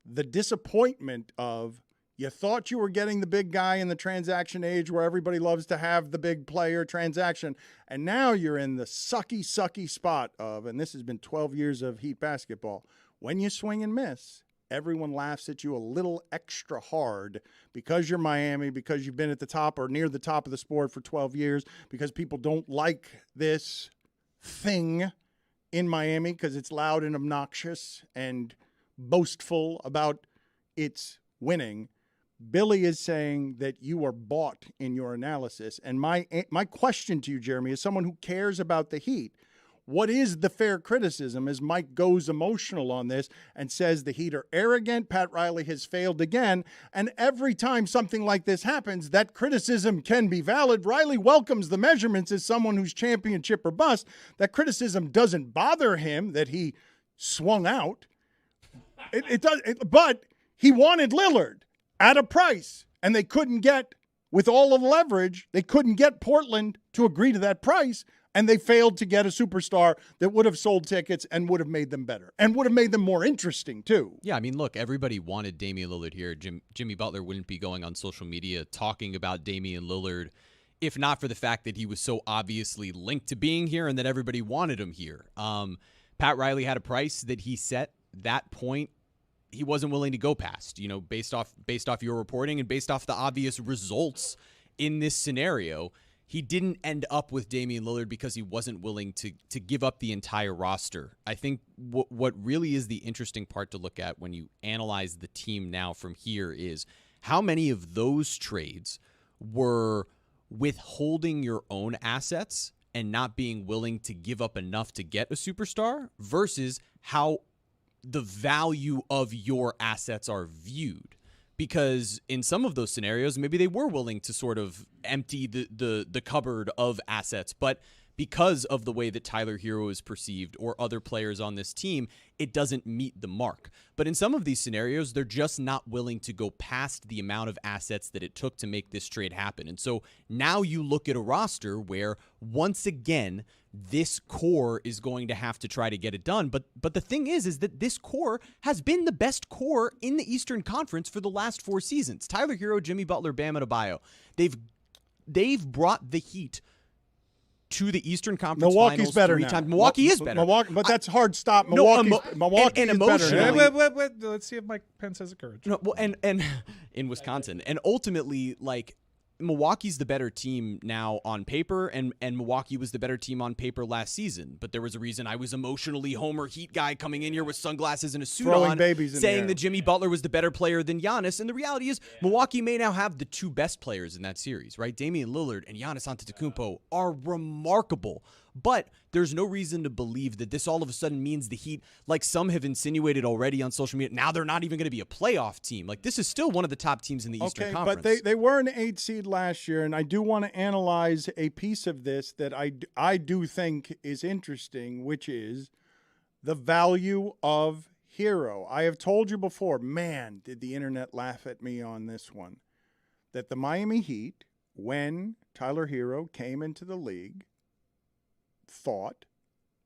[SPEAKER 2] the disappointment of you thought you were getting the big guy in the transaction age where everybody loves to have the big player transaction, and now you're in the sucky spot of, and this has been 12 years of Heat basketball, when you swing and miss, everyone laughs at you a little extra hard because you're Miami, because you've been at the top or near the top of the sport for 12 years, because people don't like this thing in Miami because it's loud and obnoxious and boastful about its winning. Billy is saying that you are bought in your analysis. And my question to you, Jeremy, as someone who cares about the Heat, what is the fair criticism as Mike goes emotional on this and says the Heat are arrogant, Pat Riley has failed again, and every time something like this happens, that criticism can be valid. Riley welcomes the measurements as someone who's championship or bust. That criticism doesn't bother him that he swung out. But he wanted Lillard at a price, and they couldn't get, with all of the leverage, they couldn't get Portland to agree to that price. And they failed to get a superstar that would have sold tickets and would have made them better and would have made them more interesting, too.
[SPEAKER 6] Yeah, I mean, look, everybody wanted Damian Lillard here. Jimmy Butler wouldn't be going on social media talking about Damian Lillard if not for the fact that he was so obviously linked to being here and that everybody wanted him here. Pat Riley had a price that he set. That point, he wasn't willing to go past, you know, based off your reporting and based off the obvious results in this scenario. He didn't end up with Damian Lillard because he wasn't willing to give up the entire roster. I think what really is the interesting part to look at when you analyze the team now from here is how many of those trades were withholding your own assets and not being willing to give up enough to get a superstar versus how the value of your assets are viewed. Because in some of those scenarios, maybe they were willing to sort of empty the cupboard of assets. But because of the way that Tyler Herro is perceived or other players on this team, it doesn't meet the mark. But in some of these scenarios, they're just not willing to go past the amount of assets that it took to make this trade happen. And so now you look at a roster where, once again, this core is going to have to try to get it done. But the thing is that this core has been the best core in the Eastern Conference for the last 4 seasons. Tyler Herro, Jimmy Butler, Bam Adebayo. They've brought the Heat to the Eastern Conference
[SPEAKER 2] Milwaukee's Finals better
[SPEAKER 6] 3
[SPEAKER 2] now.
[SPEAKER 6] times. Milwaukee is better.
[SPEAKER 2] Milwaukee, but that's hard stop.
[SPEAKER 6] No,
[SPEAKER 2] Milwaukee
[SPEAKER 6] and
[SPEAKER 2] is better
[SPEAKER 6] emotionally-
[SPEAKER 2] now.
[SPEAKER 3] Let's see if Mike Pence has the courage.
[SPEAKER 6] No, well, and in Wisconsin, and ultimately, like, Milwaukee's the better team now on paper, and Milwaukee was the better team on paper last season. But there was a reason I was emotionally Homer Heat guy coming in here with sunglasses and a suit
[SPEAKER 2] Throwing
[SPEAKER 6] on,
[SPEAKER 2] babies in the
[SPEAKER 6] saying
[SPEAKER 2] air.
[SPEAKER 6] that Jimmy Butler was the better player than Giannis. And the reality is Milwaukee may now have the two best players in that series, right? Damian Lillard and Giannis Antetokounmpo are remarkable. But there's no reason to believe that this all of a sudden means the Heat, like some have insinuated already on social media, now they're not even going to be a playoff team. Like, this is still one of the top teams in the Eastern Conference.
[SPEAKER 2] But they were an 8 seed last year, and I do want to analyze a piece of this that I do think is interesting, which is the value of Herro. I have told you before, man, did the internet laugh at me on this one, that the Miami Heat, when Tyler Herro came into the league, thought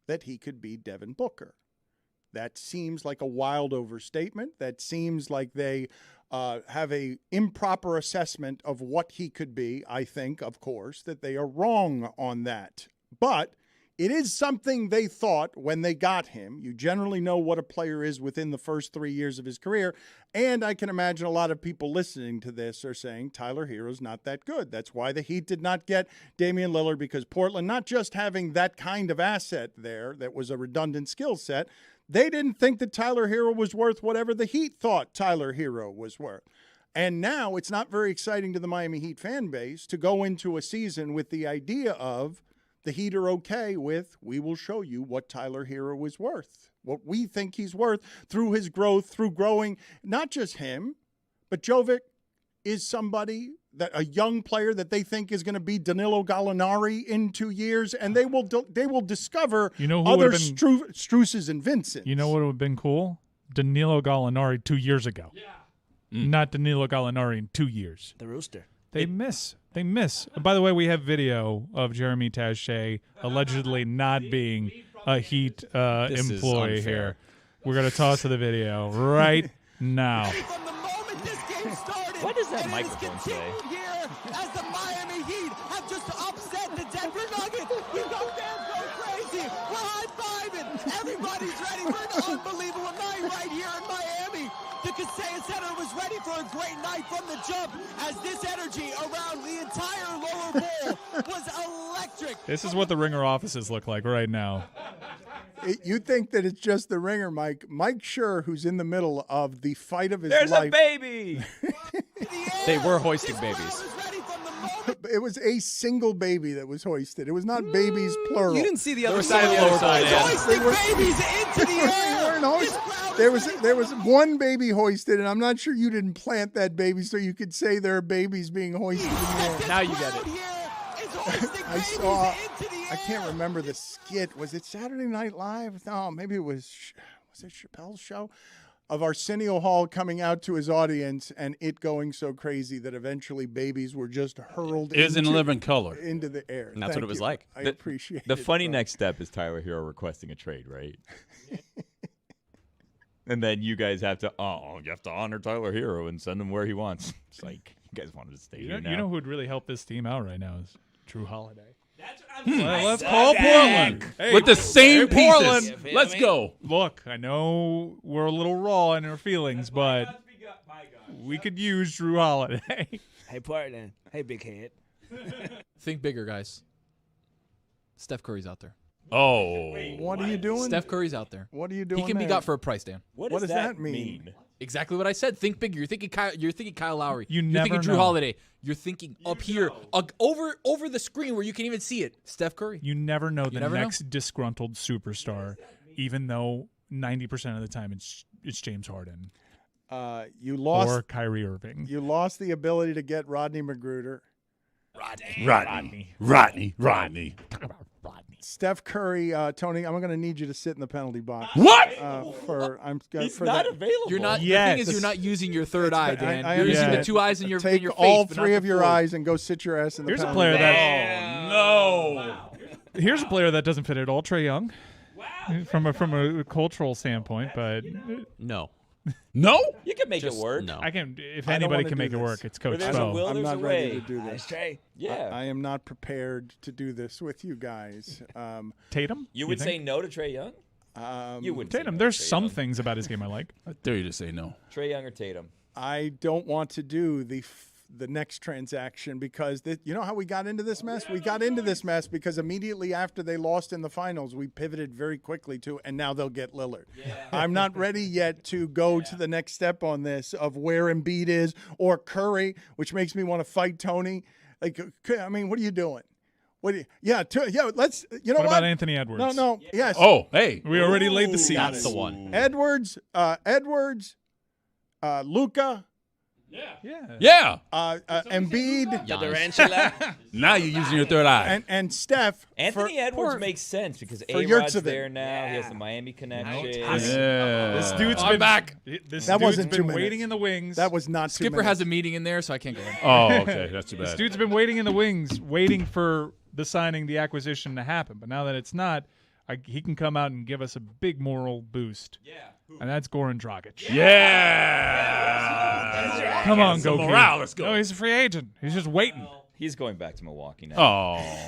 [SPEAKER 2] that he could be Devin Booker. That seems like a wild overstatement. That seems like they have a improper assessment of what he could be. I think, of course, that they are wrong on that. But it is something they thought when they got him. You generally know what a player is within the first 3 years of his career. And I can imagine a lot of people listening to this are saying Tyler Herro's not that good. That's why the Heat did not get Damian Lillard, because Portland, not just having that kind of asset there that was a redundant skill set, they didn't think that Tyler Herro was worth whatever the Heat thought Tyler Herro was worth. And now it's not very exciting to the Miami Heat fan base to go into a season with the idea of the Heat are okay with, we will show you what Tyler Herro is worth, what we think he's worth through his growth, through growing, not just him, but Jovic is somebody, that a young player that they think is going to be Danilo Gallinari in 2 years, and they will discover other Struces and Vincent.
[SPEAKER 3] You know what would have been cool? Danilo Gallinari 2 years ago. Yeah. Not Danilo Gallinari in 2 years.
[SPEAKER 1] The Rooster.
[SPEAKER 3] They miss. By the way, we have video of Jeremy Taché allegedly not being a Heat employee here. We're going to toss to the video right now.
[SPEAKER 9] From the moment this game started,
[SPEAKER 4] What does that
[SPEAKER 9] and it has
[SPEAKER 4] microphone say?
[SPEAKER 9] continued here as the Miami Heat have just upset the Denver Nuggets. We go fans go crazy. We're high-fiving. Everybody's ready for an unbelievable night right here in Miami. The Kaseya Center was ready for a great night from the jump, as this energy around the entire lower bowl was electric.
[SPEAKER 3] This is what the Ringer offices look like right now.
[SPEAKER 2] You think that it's just the Ringer, Mike. Mike Schur, who's in the middle of the fight of his
[SPEAKER 4] There's
[SPEAKER 2] life.
[SPEAKER 4] a baby.
[SPEAKER 6] They were hoisting babies.
[SPEAKER 2] It was a single baby that was hoisted. It was not babies, plural.
[SPEAKER 6] You didn't see the other side of the lower bowl.
[SPEAKER 9] Hoisting babies into the air.
[SPEAKER 2] There was one baby hoisted, and I'm not sure you didn't plant that baby so you could say there are babies being hoisted in the air.
[SPEAKER 6] Now you get it.
[SPEAKER 2] I can't remember the skit. Was it Saturday Night Live? No, maybe it was it Chappelle's show? Of Arsenio Hall coming out to his audience and it going so crazy that eventually babies were just hurled
[SPEAKER 5] Is in living color
[SPEAKER 2] into the air.
[SPEAKER 6] And that's what it was like.
[SPEAKER 2] I appreciate
[SPEAKER 4] The
[SPEAKER 2] it.
[SPEAKER 4] funny
[SPEAKER 2] bro.
[SPEAKER 4] next step is Tyler Herro requesting a trade, right? And then you guys have to, you have to honor Tyler Herro and send him where he wants. It's like, you guys wanted to stay here now.
[SPEAKER 3] You know who would really help this team out right now is Drew Holiday.
[SPEAKER 1] Well,
[SPEAKER 3] let's call Portland. Hey,
[SPEAKER 5] with the same
[SPEAKER 3] hey, Portland.
[SPEAKER 5] pieces. Let's go.
[SPEAKER 3] Look, I know we're a little raw in our feelings, but we could use Drew Holiday.
[SPEAKER 1] Hey, Portland. Hey, big head.
[SPEAKER 7] Think bigger, guys. Steph Curry's out there.
[SPEAKER 5] Oh.
[SPEAKER 2] What are you doing?
[SPEAKER 7] Steph Curry's out there.
[SPEAKER 2] What are you doing?
[SPEAKER 7] He can be
[SPEAKER 2] there?
[SPEAKER 7] got for a price, Dan.
[SPEAKER 2] What does that mean?
[SPEAKER 7] Exactly what I said. Think bigger. You're thinking Kyle Lowry.
[SPEAKER 3] You're
[SPEAKER 7] thinking
[SPEAKER 3] never
[SPEAKER 7] Drew
[SPEAKER 3] know.
[SPEAKER 7] Holiday. You're thinking up here, over the screen where you can even see it. Steph Curry.
[SPEAKER 3] You never know the
[SPEAKER 7] never know.
[SPEAKER 3] next disgruntled superstar, even though 90% of the time it's James Harden
[SPEAKER 2] You lost
[SPEAKER 3] or Kyrie Irving.
[SPEAKER 2] You lost the ability to get Rodney Magruder.
[SPEAKER 5] Rodney.
[SPEAKER 2] Steph Curry, Tony, I'm going to need you to sit in the penalty box.
[SPEAKER 5] What?
[SPEAKER 4] He's
[SPEAKER 2] for
[SPEAKER 4] not
[SPEAKER 2] that.
[SPEAKER 4] available.
[SPEAKER 7] You're not.
[SPEAKER 3] Yes.
[SPEAKER 7] The thing is, you're not using your third eye, Dan.
[SPEAKER 2] I
[SPEAKER 7] You're using
[SPEAKER 2] understand.
[SPEAKER 7] the two eyes in your
[SPEAKER 2] Take
[SPEAKER 7] in your face.
[SPEAKER 2] all
[SPEAKER 7] but
[SPEAKER 2] three
[SPEAKER 7] not
[SPEAKER 2] of
[SPEAKER 7] the
[SPEAKER 2] your
[SPEAKER 7] fourth.
[SPEAKER 2] eyes and go sit your ass in the
[SPEAKER 3] Here's a
[SPEAKER 2] penalty
[SPEAKER 3] player
[SPEAKER 2] box.
[SPEAKER 3] that
[SPEAKER 5] No.
[SPEAKER 3] here's a player that doesn't fit at all. Trae Young, from a cultural standpoint, but
[SPEAKER 6] No.
[SPEAKER 5] No?
[SPEAKER 4] You can make it
[SPEAKER 6] Just
[SPEAKER 4] work.
[SPEAKER 6] no.
[SPEAKER 3] I can. If
[SPEAKER 2] I don't
[SPEAKER 3] anybody
[SPEAKER 2] wanna
[SPEAKER 3] can
[SPEAKER 2] do
[SPEAKER 3] make it
[SPEAKER 2] this.
[SPEAKER 3] work, it's
[SPEAKER 4] Where
[SPEAKER 3] Coach
[SPEAKER 4] there's a
[SPEAKER 3] Spo.
[SPEAKER 4] will,
[SPEAKER 2] I'm
[SPEAKER 4] there's
[SPEAKER 2] not
[SPEAKER 4] a
[SPEAKER 2] ready
[SPEAKER 4] way.
[SPEAKER 2] to do
[SPEAKER 1] Nice
[SPEAKER 2] this.
[SPEAKER 1] trade.
[SPEAKER 4] Yeah.
[SPEAKER 2] I am not prepared to do this with you guys.
[SPEAKER 3] Tatum,
[SPEAKER 4] you would say
[SPEAKER 3] think?
[SPEAKER 4] no to Trae Young? You wouldn't say
[SPEAKER 3] Tatum.
[SPEAKER 4] no
[SPEAKER 3] There's
[SPEAKER 4] to Trae
[SPEAKER 3] some
[SPEAKER 4] Young.
[SPEAKER 3] things about his game I like.
[SPEAKER 5] I dare you to say no.
[SPEAKER 4] Trae Young or Tatum?
[SPEAKER 2] I don't want to do the next transaction because you know how we got into this mess? We got into this mess because immediately after they lost in the finals, we pivoted very quickly to, and now they'll get Lillard. Yeah. I'm not ready yet to go to the next step on this of where Embiid is or Curry, which makes me want to fight Tony. Like, I mean, what are you doing? Let's. You know
[SPEAKER 3] what about Anthony Edwards?
[SPEAKER 2] No. Yes.
[SPEAKER 5] Oh, hey,
[SPEAKER 3] we already laid the scene.
[SPEAKER 6] That's the one.
[SPEAKER 2] Edwards, Luka.
[SPEAKER 5] Yeah.
[SPEAKER 2] Embiid.
[SPEAKER 5] Now you're using your third eye.
[SPEAKER 2] And Steph.
[SPEAKER 4] Anthony Edwards makes sense because A-Rod's there now. He has the Miami connection.
[SPEAKER 3] This dude's been back. This dude's been waiting in the wings.
[SPEAKER 2] That was not 2 minutes.
[SPEAKER 7] Skipper has a meeting in there, so I can't go in.
[SPEAKER 5] Oh, okay. That's too bad.
[SPEAKER 3] This dude's been waiting in the wings, waiting for the signing, the acquisition to happen. But now that it's not, he can come out and give us a big moral boost. Yeah. And that's Goran Dragic.
[SPEAKER 5] Yeah.
[SPEAKER 3] Come on, go
[SPEAKER 5] morale. Let's go.
[SPEAKER 3] No, he's a free agent. He's just waiting.
[SPEAKER 4] He's going back to Milwaukee now.
[SPEAKER 5] Oh.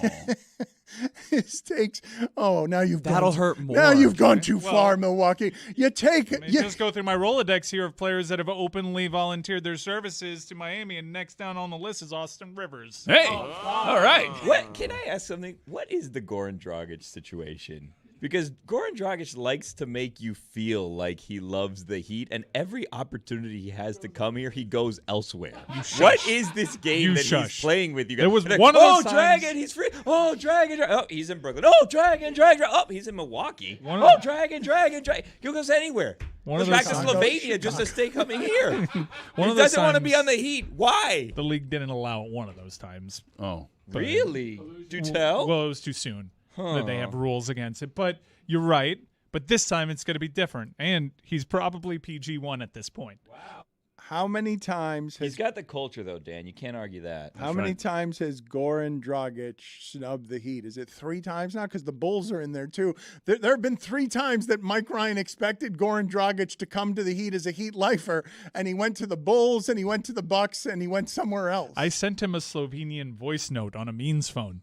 [SPEAKER 2] His takes. Oh, now you've
[SPEAKER 6] That'll hurt more.
[SPEAKER 2] Now you've gone too far, Milwaukee. You take.
[SPEAKER 3] Just go through my Rolodex here of players that have openly volunteered their services to Miami, and next down on the list is Austin Rivers.
[SPEAKER 5] Hey, all right.
[SPEAKER 4] What can I ask something? What is the Goran Dragic situation? Because Goran Dragic likes to make you feel like he loves the Heat, and every opportunity he has to come here, he goes elsewhere. What is this game he's playing with you guys?
[SPEAKER 3] There was one of those times.
[SPEAKER 4] Dragon, he's free. Oh, Dragon. Oh, he's in Brooklyn. Oh, Dragon. Oh, he's in Milwaukee. Dragon. He goes anywhere. Goes back to Slovenia just to stay coming here. He doesn't want to be on the Heat. Why?
[SPEAKER 3] The league didn't allow it one of those times.
[SPEAKER 5] Oh.
[SPEAKER 4] Really? Do tell?
[SPEAKER 3] Well, it was too soon. That they have rules against it. But you're right. But this time it's going to be different. And he's probably PG-1 at this point.
[SPEAKER 4] Wow.
[SPEAKER 2] How many times
[SPEAKER 4] he's got the culture, though, Dan. You can't argue that.
[SPEAKER 2] How many times has Goran Dragic snubbed the Heat? Is it 3 times now? Because the Bulls are in there, too. There have been 3 times that Mike Ryan expected Goran Dragic to come to the Heat as a Heat lifer, and he went to the Bulls, and he went to the Bucks, and he went somewhere else.
[SPEAKER 3] I sent him a Slovenian voice note on Amin's phone.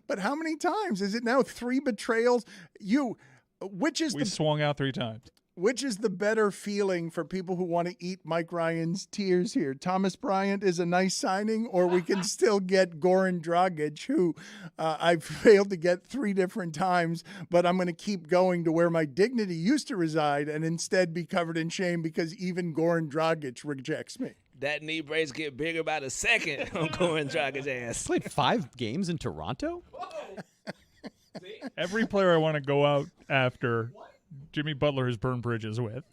[SPEAKER 2] But how many times? Is it now 3 betrayals? We
[SPEAKER 3] swung out 3 times.
[SPEAKER 2] Which is the better feeling for people who want to eat Mike Ryan's tears here? Thomas Bryant is a nice signing, or we can still get Goran Dragic, who I've failed to get 3 different times, but I'm going to keep going to where my dignity used to reside and instead be covered in shame because even Goran Dragic rejects me.
[SPEAKER 1] That knee brace get bigger by the second on Goran Dragic's ass.
[SPEAKER 6] Played 5 games in Toronto?
[SPEAKER 3] Every player I want to go out after Jimmy Butler has burned bridges with.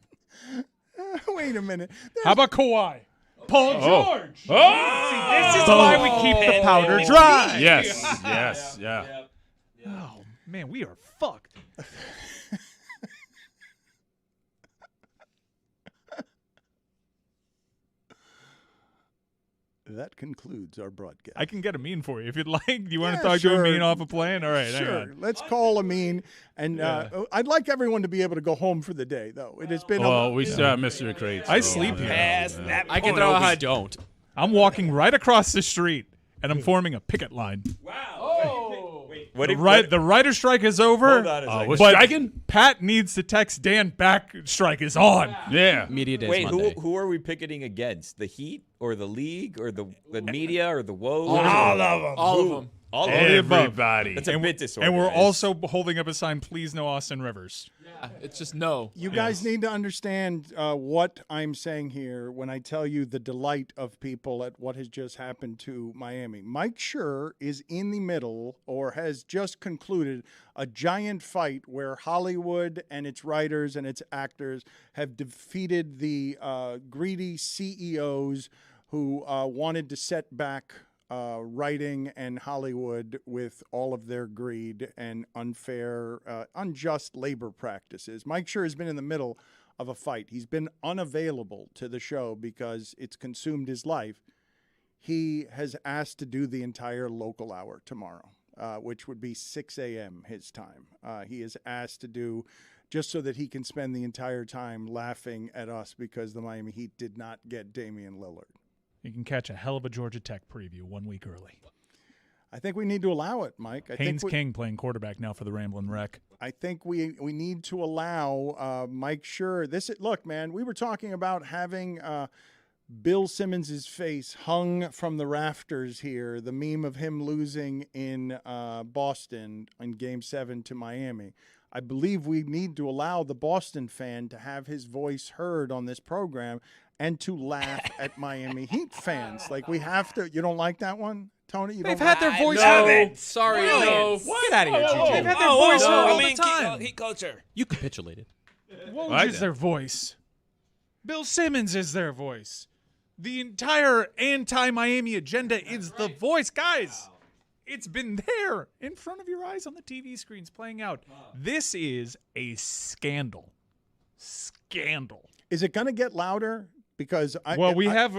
[SPEAKER 2] Wait a minute.
[SPEAKER 3] How about Kawhi? Paul George.
[SPEAKER 5] Oh.
[SPEAKER 3] See, this is why we keep the powder dry.
[SPEAKER 5] Yes. Yeah.
[SPEAKER 3] Oh, man, we are fucked.
[SPEAKER 2] That concludes our broadcast.
[SPEAKER 3] I can get Amin for you if you'd like. Do you want to talk to Amin off a plane? All right,
[SPEAKER 2] sure.
[SPEAKER 3] Hang on.
[SPEAKER 2] Let's call Amin. And I'd like everyone to be able to go home for the day, though. It has been.
[SPEAKER 5] We still have Mr. McCrate.
[SPEAKER 3] I sleep here.
[SPEAKER 6] I can throw I don't.
[SPEAKER 3] I'm walking right across the street, and I'm forming a picket line.
[SPEAKER 4] Wow.
[SPEAKER 3] The writer strike is over.
[SPEAKER 4] Hold on a second.
[SPEAKER 5] What's striking?
[SPEAKER 3] Pat needs to text Dan back. Strike is on.
[SPEAKER 5] Yeah.
[SPEAKER 6] Media Days
[SPEAKER 4] Wait,
[SPEAKER 6] Monday.
[SPEAKER 4] who are we picketing against? The Heat or the league or the media or the Woes?
[SPEAKER 1] All of them.
[SPEAKER 6] All of them.
[SPEAKER 4] All of
[SPEAKER 5] Everybody.
[SPEAKER 4] That's a bit disorganized.
[SPEAKER 3] And we're also holding up a sign, please no Austin Rivers.
[SPEAKER 7] Yeah, it's just no.
[SPEAKER 2] You guys need to understand what I'm saying here when I tell you the delight of people at what has just happened to Miami. Mike Schur is in the middle or has just concluded a giant fight where Hollywood and its writers and its actors have defeated the greedy CEOs who wanted to set back writing and Hollywood with all of their greed and unfair, unjust labor practices. Mike Schur has been in the middle of a fight. He's been unavailable to the show because it's consumed his life. He has asked to do the entire local hour tomorrow, which would be 6 a.m. his time. He is asked to do just so that he can spend the entire time laughing at us because the Miami Heat did not get Damian Lillard.
[SPEAKER 3] You can catch a hell of a Georgia Tech preview 1 week early.
[SPEAKER 2] I think we need to allow it, Mike.
[SPEAKER 3] Haynes King playing quarterback now for the Ramblin' Wreck.
[SPEAKER 2] I think we need to allow Mike Schur. Look, man, we were talking about having Bill Simmons' face hung from the rafters here, the meme of him losing in Boston in Game 7 to Miami. I believe we need to allow the Boston fan to have his voice heard on this program and to laugh at Miami Heat fans. Like, we have to. You don't like that one, Tony? You
[SPEAKER 6] They've
[SPEAKER 2] don't
[SPEAKER 6] had their voice.
[SPEAKER 1] No.
[SPEAKER 6] Sorry,
[SPEAKER 1] Brilliant.
[SPEAKER 6] no. Get out of here, GG.
[SPEAKER 3] They've had their voice all the time.
[SPEAKER 1] Heat culture.
[SPEAKER 6] You capitulated.
[SPEAKER 3] Woj is their voice. Bill Simmons is their voice. The entire anti-Miami agenda is the voice. Guys, it's been there in front of your eyes on the TV screens playing out. This is a scandal. Scandal.
[SPEAKER 2] Is it going to get louder? Because
[SPEAKER 3] we have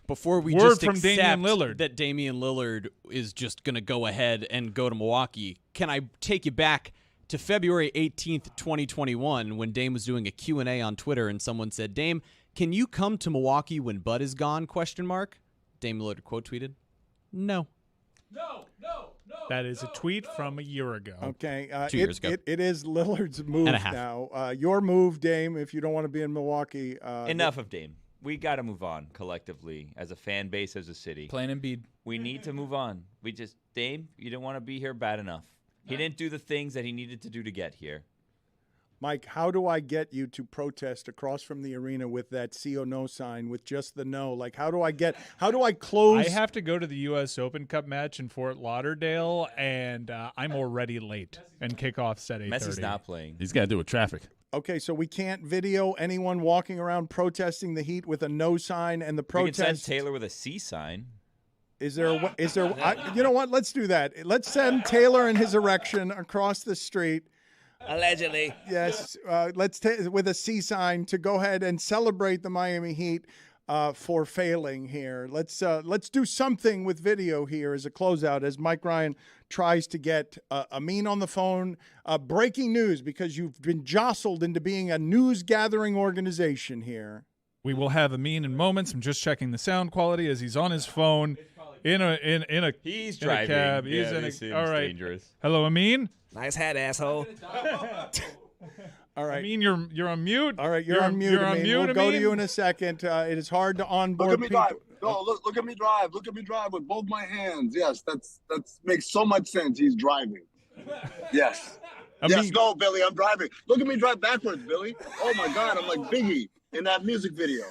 [SPEAKER 6] before we
[SPEAKER 3] word
[SPEAKER 6] just
[SPEAKER 3] from
[SPEAKER 6] accept
[SPEAKER 3] Damian Lillard
[SPEAKER 6] that Damian Lillard is just going to go ahead and go to Milwaukee, can I take you back to February 18th, 2021, when Dame was doing a Q&A on Twitter and someone said, Dame, can you come to Milwaukee when Bud is gone, ? Dame Lillard quote tweeted, no.
[SPEAKER 3] That is a tweet from a year ago.
[SPEAKER 2] Okay.
[SPEAKER 6] 2 years ago.
[SPEAKER 2] It is Lillard's move
[SPEAKER 6] And a half.
[SPEAKER 2] now. Your move, Dame, if you don't want to be in Milwaukee.
[SPEAKER 4] Enough of Dame. We got to move on collectively as a fan base, as a city.
[SPEAKER 7] Plan Embiid.
[SPEAKER 4] We need to move on. Dame, you didn't want to be here bad enough. He didn't do the things that he needed to do to get here.
[SPEAKER 2] Mike, how do I get you to protest across from the arena with that see or no sign with just the no? Like, how do I close?
[SPEAKER 3] I have to go to the U.S. Open Cup match in Fort Lauderdale, and I'm already late, and kickoff's at 8:30.
[SPEAKER 4] Messi's not playing.
[SPEAKER 5] He's got to do with traffic.
[SPEAKER 2] Okay, so we can't video anyone walking around protesting the Heat with a no sign and the protest.
[SPEAKER 4] We can send Taylor with a C sign.
[SPEAKER 2] You know what? Let's do that. Let's send Taylor and his erection across the street.
[SPEAKER 1] Allegedly.
[SPEAKER 2] Yes, with a C sign to go ahead and celebrate the Miami Heat for failing here. Let's do something with video here as a closeout as Mike Ryan tries to get Amin on the phone. Breaking news, because you've been jostled into being a news gathering organization here.
[SPEAKER 3] We will have Amin in moments. I'm just checking the sound quality as he's on his phone in a
[SPEAKER 4] He's
[SPEAKER 3] in
[SPEAKER 4] driving.
[SPEAKER 3] a cab.
[SPEAKER 4] Yeah,
[SPEAKER 3] He's
[SPEAKER 4] this seems
[SPEAKER 3] all right.
[SPEAKER 4] dangerous.
[SPEAKER 3] Hello, Amin.
[SPEAKER 1] Nice hat, asshole.
[SPEAKER 2] All right.
[SPEAKER 3] Amin, you're on mute.
[SPEAKER 2] All right, you're on mute.
[SPEAKER 3] You're on
[SPEAKER 2] Amin.
[SPEAKER 3] mute.
[SPEAKER 2] We'll go to
[SPEAKER 3] Amin?
[SPEAKER 2] you in a second. It is hard to onboard
[SPEAKER 10] Look at me
[SPEAKER 2] people.
[SPEAKER 10] drive. No, look at me drive. Look at me drive with both my hands. Yes, that's makes so much sense. He's driving. Yes. Yes, no, Billy, I'm driving. Look at me drive backwards, Billy. Oh my God, I'm like Biggie in that music video.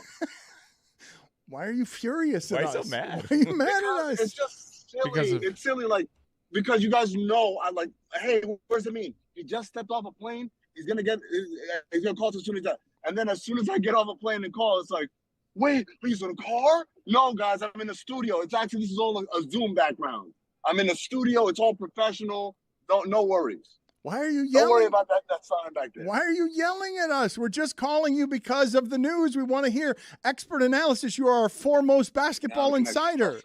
[SPEAKER 2] Why are you furious at
[SPEAKER 4] Why
[SPEAKER 2] us?
[SPEAKER 4] are you so mad?
[SPEAKER 2] Why are you mad at us?
[SPEAKER 10] It's just silly. It's silly, like, because you guys know, I like, hey, where's Amin? He just stepped off a plane. He's gonna call as soon as that. And then as soon as I get off a plane and call, it's like, wait, he's in a car? No, guys, I'm in the studio. This is all a Zoom background. I'm in the studio. It's all professional. No worries.
[SPEAKER 2] Why are you yelling?
[SPEAKER 10] Don't worry about that sign back there.
[SPEAKER 2] Why are you yelling at us? We're just calling you because of the news. We want to hear expert analysis. You are our foremost basketball insider.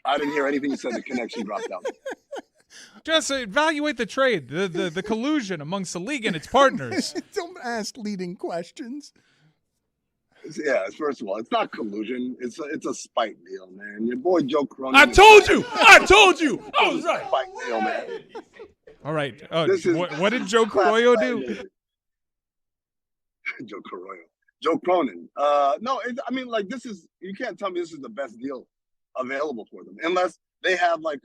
[SPEAKER 10] I didn't hear anything you said. The connection dropped out.
[SPEAKER 3] Just evaluate the trade, the collusion amongst the league and its partners.
[SPEAKER 2] Don't ask leading questions.
[SPEAKER 10] Yeah, first of all, it's not collusion. It's a spite deal, man. Your boy Joe Cronin.
[SPEAKER 5] I told you. I was right.
[SPEAKER 10] Spite deal, man.
[SPEAKER 3] All right. What did Joe Carroyo do?
[SPEAKER 10] Joe Cronin. No, I mean, like, you can't tell me this is the best deal available for them unless they have like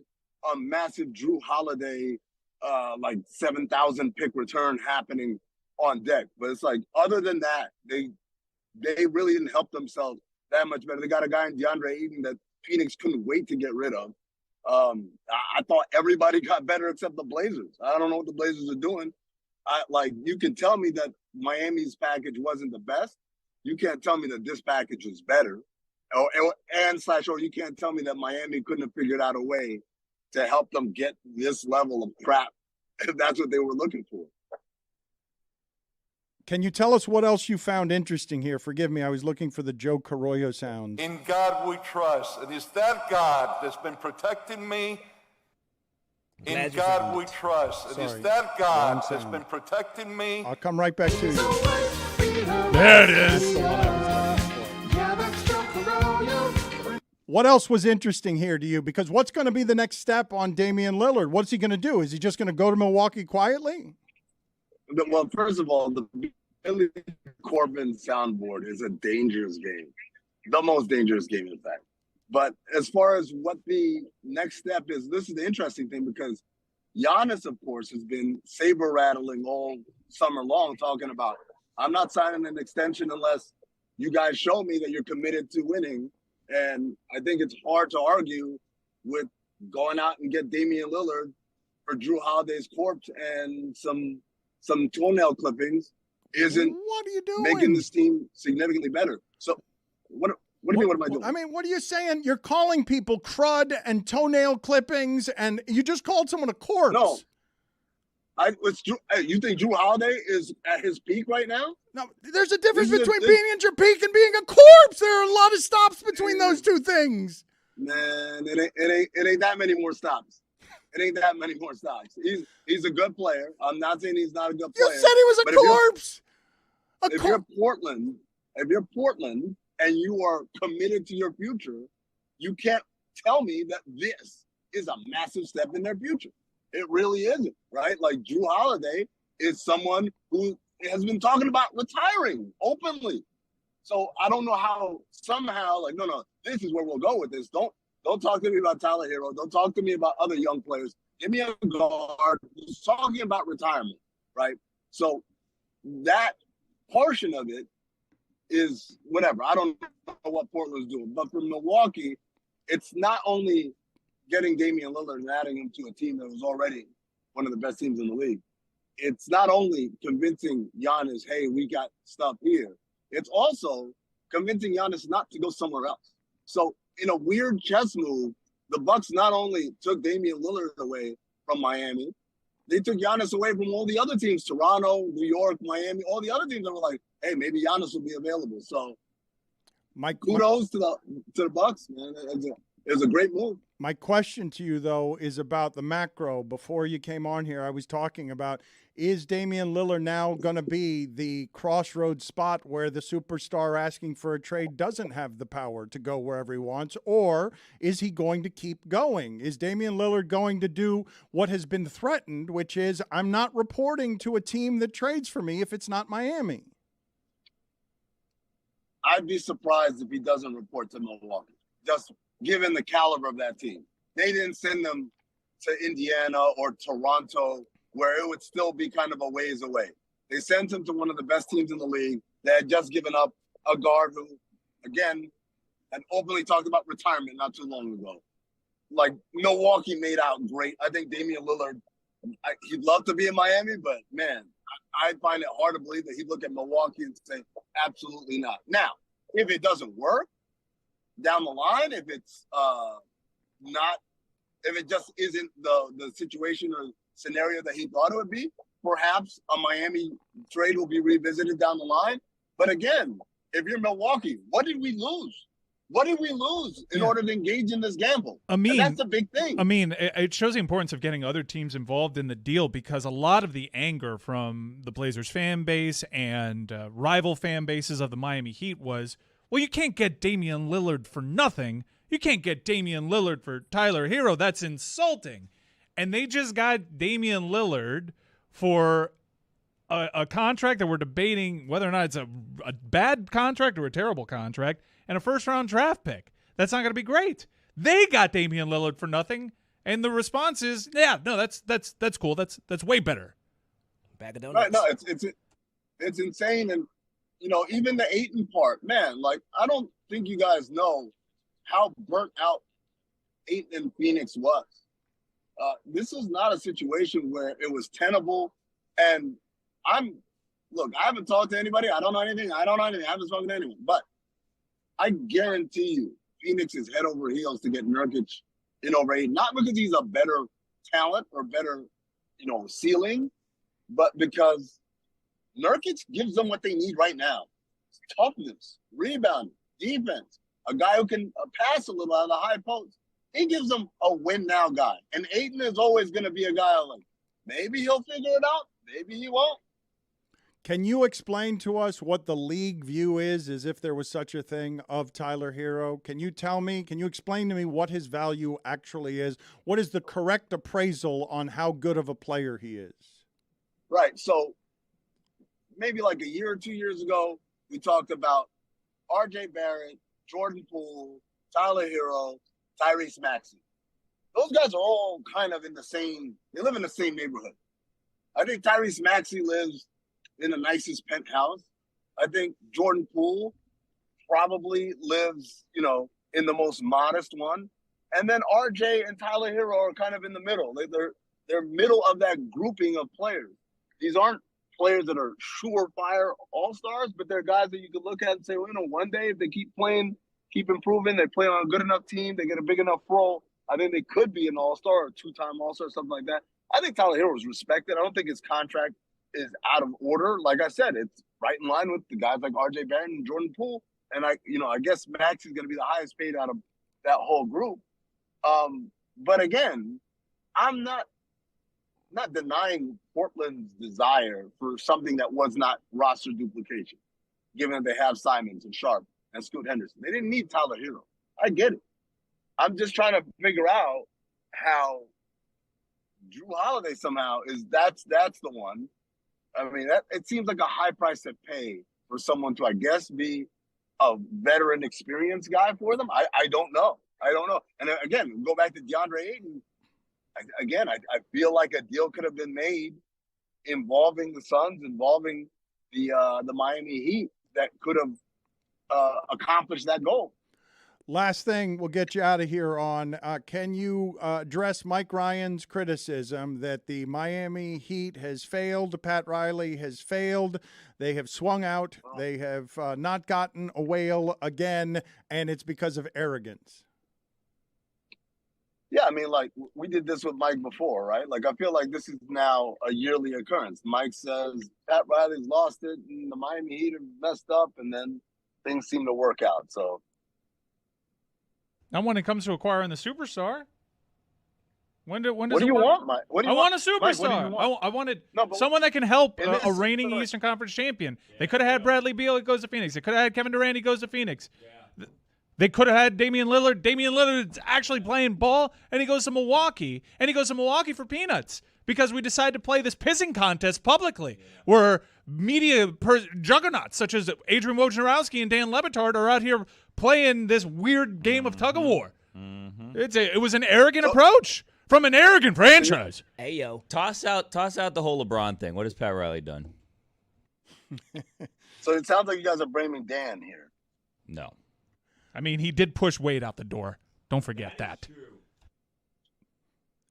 [SPEAKER 10] a massive Drew Holiday, like 7,000 pick return happening on deck. But it's like, other than that, they really didn't help themselves that much better. They got a guy in DeAndre Ayton that Phoenix couldn't wait to get rid of. I thought everybody got better except the Blazers. I don't know what the Blazers are doing. You can tell me that Miami's package wasn't the best. You can't tell me that this package was better. Or you can't tell me that Miami couldn't have figured out a way to help them get this level of crap if that's what they were looking for.
[SPEAKER 2] Can you tell us what else you found interesting here? Forgive me, I was looking for the Joe Carroyo sound.
[SPEAKER 11] In God we trust. It is that God that's been protecting me. In God we trust. It is that God that's been protecting me.
[SPEAKER 2] I'll come right back to you.
[SPEAKER 3] There it is.
[SPEAKER 2] That's the one I was looking for. What else was interesting here to you? Because what's going to be the next step on Damian Lillard? What's he going to do? Is he just going to go to Milwaukee quietly?
[SPEAKER 10] Well, first of all, the Billy Corbin soundboard is a dangerous game. The most dangerous game, in fact. But as far as what the next step is, this is the interesting thing because Giannis, of course, has been saber-rattling all summer long, talking about, I'm not signing an extension unless you guys show me that you're committed to winning. And I think it's hard to argue with going out and get Damian Lillard for Drew Holiday's corpse and some toenail clippings isn't
[SPEAKER 2] what are you doing?
[SPEAKER 10] Making this team significantly better. So what do you mean, what am I doing?
[SPEAKER 2] I mean, what are you saying? You're calling people crud and toenail clippings, and you just called someone a corpse.
[SPEAKER 10] No. You think Drew Holiday is at his peak right now?
[SPEAKER 2] No, there's a difference between being at your peak and being a corpse. There are a lot of stops between those two things.
[SPEAKER 10] Man, it ain't that many more stops. It ain't that many more stops. He's a good player. I'm not saying he's not a good player.
[SPEAKER 2] You said he was a corpse.
[SPEAKER 10] If you're Portland and you are committed to your future, you can't tell me that this is a massive step in their future. It really isn't, right? Like Drew Holiday is someone who has been talking about retiring openly. So I don't know how somehow, like, no, this is where we'll go with this. Don't talk to me about Tyler Herro. Don't talk to me about other young players. Give me a guard who's talking about retirement, right? So that portion of it is whatever. I don't know what Portland's doing. But for Milwaukee, it's not only getting Damian Lillard and adding him to a team that was already one of the best teams in the league. It's not only convincing Giannis, hey, we got stuff here. It's also convincing Giannis not to go somewhere else. So in a weird chess move, the Bucks not only took Damian Lillard away from Miami, they took Giannis away from all the other teams, Toronto, New York, Miami, all the other teams that were like, hey, maybe Giannis will be available. So kudos to the Bucks, man. It was a great move.
[SPEAKER 2] My question to you, though, is about the macro. Before you came on here, I was talking about, is Damian Lillard now going to be the crossroads spot where the superstar asking for a trade doesn't have the power to go wherever he wants, or is he going to keep going? Is Damian Lillard going to do what has been threatened, which is, I'm not reporting to a team that trades for me if it's not Miami?
[SPEAKER 10] I'd be surprised if he doesn't report to Milwaukee, just given the caliber of that team. They didn't send them to Indiana or Toronto, where it would still be kind of a ways away. They sent him to one of the best teams in the league that had just given up a guard who, again, had openly talked about retirement not too long ago. Like, Milwaukee made out great. I think Damian Lillard, he'd love to be in Miami, but, man, I find it hard to believe that he'd look at Milwaukee and say, absolutely not. Now, if it doesn't work down the line, if it's if it just isn't the situation or scenario that he thought it would be, perhaps a Miami trade will be revisited down the line. But again, if you're Milwaukee, what did we lose? What did we lose in order to engage in this gamble? And that's a big thing.
[SPEAKER 3] I mean, it shows the importance of getting other teams involved in the deal, because a lot of the anger from the Blazers fan base and rival fan bases of the Miami Heat was, well, you can't get Damian Lillard for nothing. You can't get Damian Lillard for Tyler Herro. That's insulting. And they just got Damian Lillard for a contract that we're debating whether or not it's a bad contract or a terrible contract, and a first-round draft pick. That's not going to be great. They got Damian Lillard for nothing, and the response is, yeah, no, that's cool. That's way better.
[SPEAKER 1] Bag of donuts.
[SPEAKER 10] Right? No, it's insane, and even the Ayton part, man. Like, I don't think you guys know how burnt out Ayton in Phoenix was. This is not a situation where it was tenable, and I haven't talked to anybody. I don't know anything. I haven't spoken to anyone, but I guarantee you, Phoenix is head over heels to get Nurkic in over Ayton. Not because he's a better talent or better, ceiling, but because Nurkic gives them what they need right now: toughness, rebounding, defense, a guy who can pass a little out of the high post. He gives them a win-now guy. And Ayton is always going to be a guy like, maybe he'll figure it out, maybe he won't.
[SPEAKER 2] Can you explain to us what the league view is, as if there was such a thing, of Tyler Herro? Can you explain to me what his value actually is? What is the correct appraisal on how good of a player he is?
[SPEAKER 10] Right. So maybe like a year or 2 years ago, we talked about R.J. Barrett, Jordan Poole, Tyler Herro, Tyrese Maxey. Those guys are all kind of they live in the same neighborhood. I think Tyrese Maxey lives in the nicest penthouse. I think Jordan Poole probably lives, in the most modest one. And then RJ and Tyler Herro are kind of in the middle. They're middle of that grouping of players. These aren't players that are surefire all-stars, but they're guys that you could look at and say, one day if they keep playing, keep improving, they play on a good enough team, they get a big enough role, I think they could be an all-star or two-time all-star, something like that. I think Tyler Herro is respected. I don't think his contract is out of order. Like I said, it's right in line with the guys like RJ Barrett and Jordan Poole. And I guess Max is going to be the highest paid out of that whole group. But again, I'm not denying Portland's desire for something that was not roster duplication, given that they have Simons and Sharp and Scoot Henderson. They didn't need Tyler Herro. I get it. I'm just trying to figure out how Drew Holiday somehow that's the one. I mean, it seems like a high price to pay for someone to, I guess, be a veteran, experienced guy for them. I don't know. And again, go back to DeAndre Ayton. I feel like a deal could have been made involving the Suns, involving the Miami Heat, that could have accomplished that goal.
[SPEAKER 2] Last thing, we'll get you out of here on, can you address Mike Ryan's criticism that the Miami Heat has failed, Pat Riley has failed, they have swung out, they have not gotten a whale again, and it's because of arrogance?
[SPEAKER 10] Yeah, I mean, like, we did this with Mike before, right? Like, I feel like this is now a yearly occurrence. Mike says Pat Riley's lost it, and the Miami Heat have messed up, and then things seem to work out, so.
[SPEAKER 3] Now, when it comes to acquiring the superstar, when does
[SPEAKER 10] what
[SPEAKER 3] it
[SPEAKER 10] do you
[SPEAKER 3] work?
[SPEAKER 10] want, Mike? What do you
[SPEAKER 3] want a
[SPEAKER 10] Mike,
[SPEAKER 3] superstar. I wanted someone that can help a reigning Eastern Conference champion. Yeah. They could have had Bradley Beal. He goes to Phoenix. They could have had Kevin Durant. He goes to Phoenix. Yeah. They could have had Damian Lillard. Damian Lillard's actually playing ball, and he goes to Milwaukee. And he goes to Milwaukee for peanuts because we decided to play this pissing contest publicly, where media juggernauts such as Adrian Wojnarowski and Dan Le Batard are out here playing this weird game of tug-of-war. Mm-hmm. It was an arrogant approach from an arrogant franchise.
[SPEAKER 1] Hey, yo.
[SPEAKER 4] Toss out the whole LeBron thing. What has Pat Riley done?
[SPEAKER 10] So it sounds like you guys are blaming Dan here.
[SPEAKER 4] No.
[SPEAKER 3] I mean, he did push Wade out the door. Don't forget that.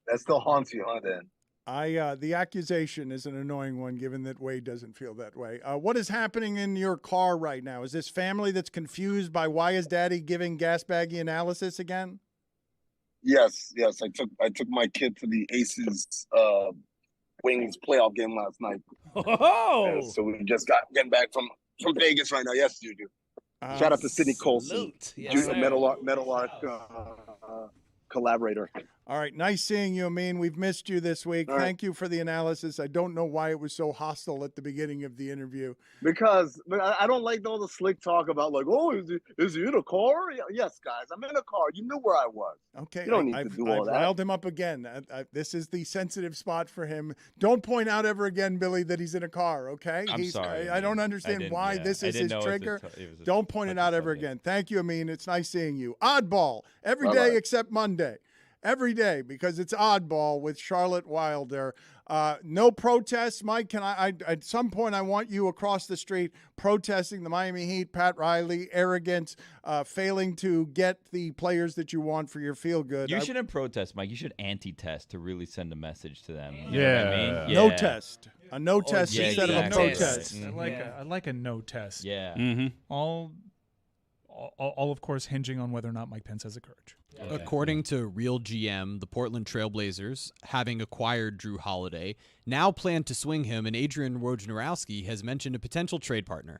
[SPEAKER 10] That still haunts you, huh, Dan?
[SPEAKER 2] The accusation is an annoying one, given that Wade doesn't feel that way. What is happening in your car right now? Is this family that's confused by why is Daddy giving gas baggy analysis again?
[SPEAKER 10] Yes. I took my kid to the Aces Wings playoff game last night.
[SPEAKER 1] Oh,
[SPEAKER 10] so we just getting back from Vegas right now. Yes, Juju. Shout out to Sidney Colson, Metal Art collaborator.
[SPEAKER 2] All right, nice seeing you, Amin. We've missed you this week.
[SPEAKER 10] All right.
[SPEAKER 2] Thank you for the analysis. I don't know why it was so hostile at the beginning of the interview.
[SPEAKER 10] Because I don't like all the slick talk about, like, oh, is he in a car? Yes, guys, I'm in a car. You knew where I was.
[SPEAKER 2] Okay,
[SPEAKER 10] you don't need to do all
[SPEAKER 2] I've
[SPEAKER 10] that.
[SPEAKER 2] riled him up again. This is the sensitive spot for him. Don't point out ever again, Billy, that he's in a car, okay?
[SPEAKER 4] I'm sorry.
[SPEAKER 2] I don't understand why this is his trigger. Don't point it out ever again. Thank you, Amin. It's nice seeing you. Oddball, every day except Monday. Every day, because it's Oddball with Charlotte Wilder. No protests, Mike. Can I at some point I want you across the street protesting the Miami Heat, Pat Riley, arrogance, failing to get the players that you want for your feel good.
[SPEAKER 4] You shouldn't protest, Mike. You should anti-test to really send a message to them. You
[SPEAKER 3] know
[SPEAKER 4] what I mean? Yeah.
[SPEAKER 2] No test. A no test instead of a protest.
[SPEAKER 3] I like a no test.
[SPEAKER 4] Yeah.
[SPEAKER 5] Mm-hmm.
[SPEAKER 3] All of course hinging on whether or not Mike Pence has the courage.
[SPEAKER 6] Okay. According to Real GM, the Portland Trailblazers, having acquired Drew Holiday, now plan to swing him, and Adrian Wojnarowski has mentioned a potential trade partner,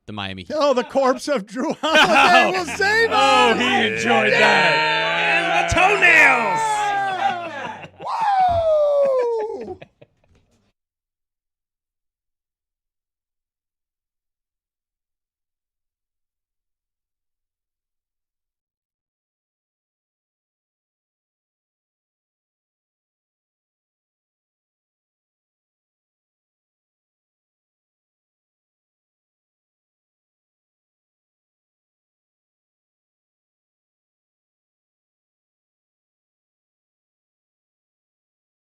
[SPEAKER 6] the Miami Heat.
[SPEAKER 2] Oh, the corpse of Drew Holiday will save us!
[SPEAKER 3] Oh, he enjoyed that.
[SPEAKER 1] And the toenails!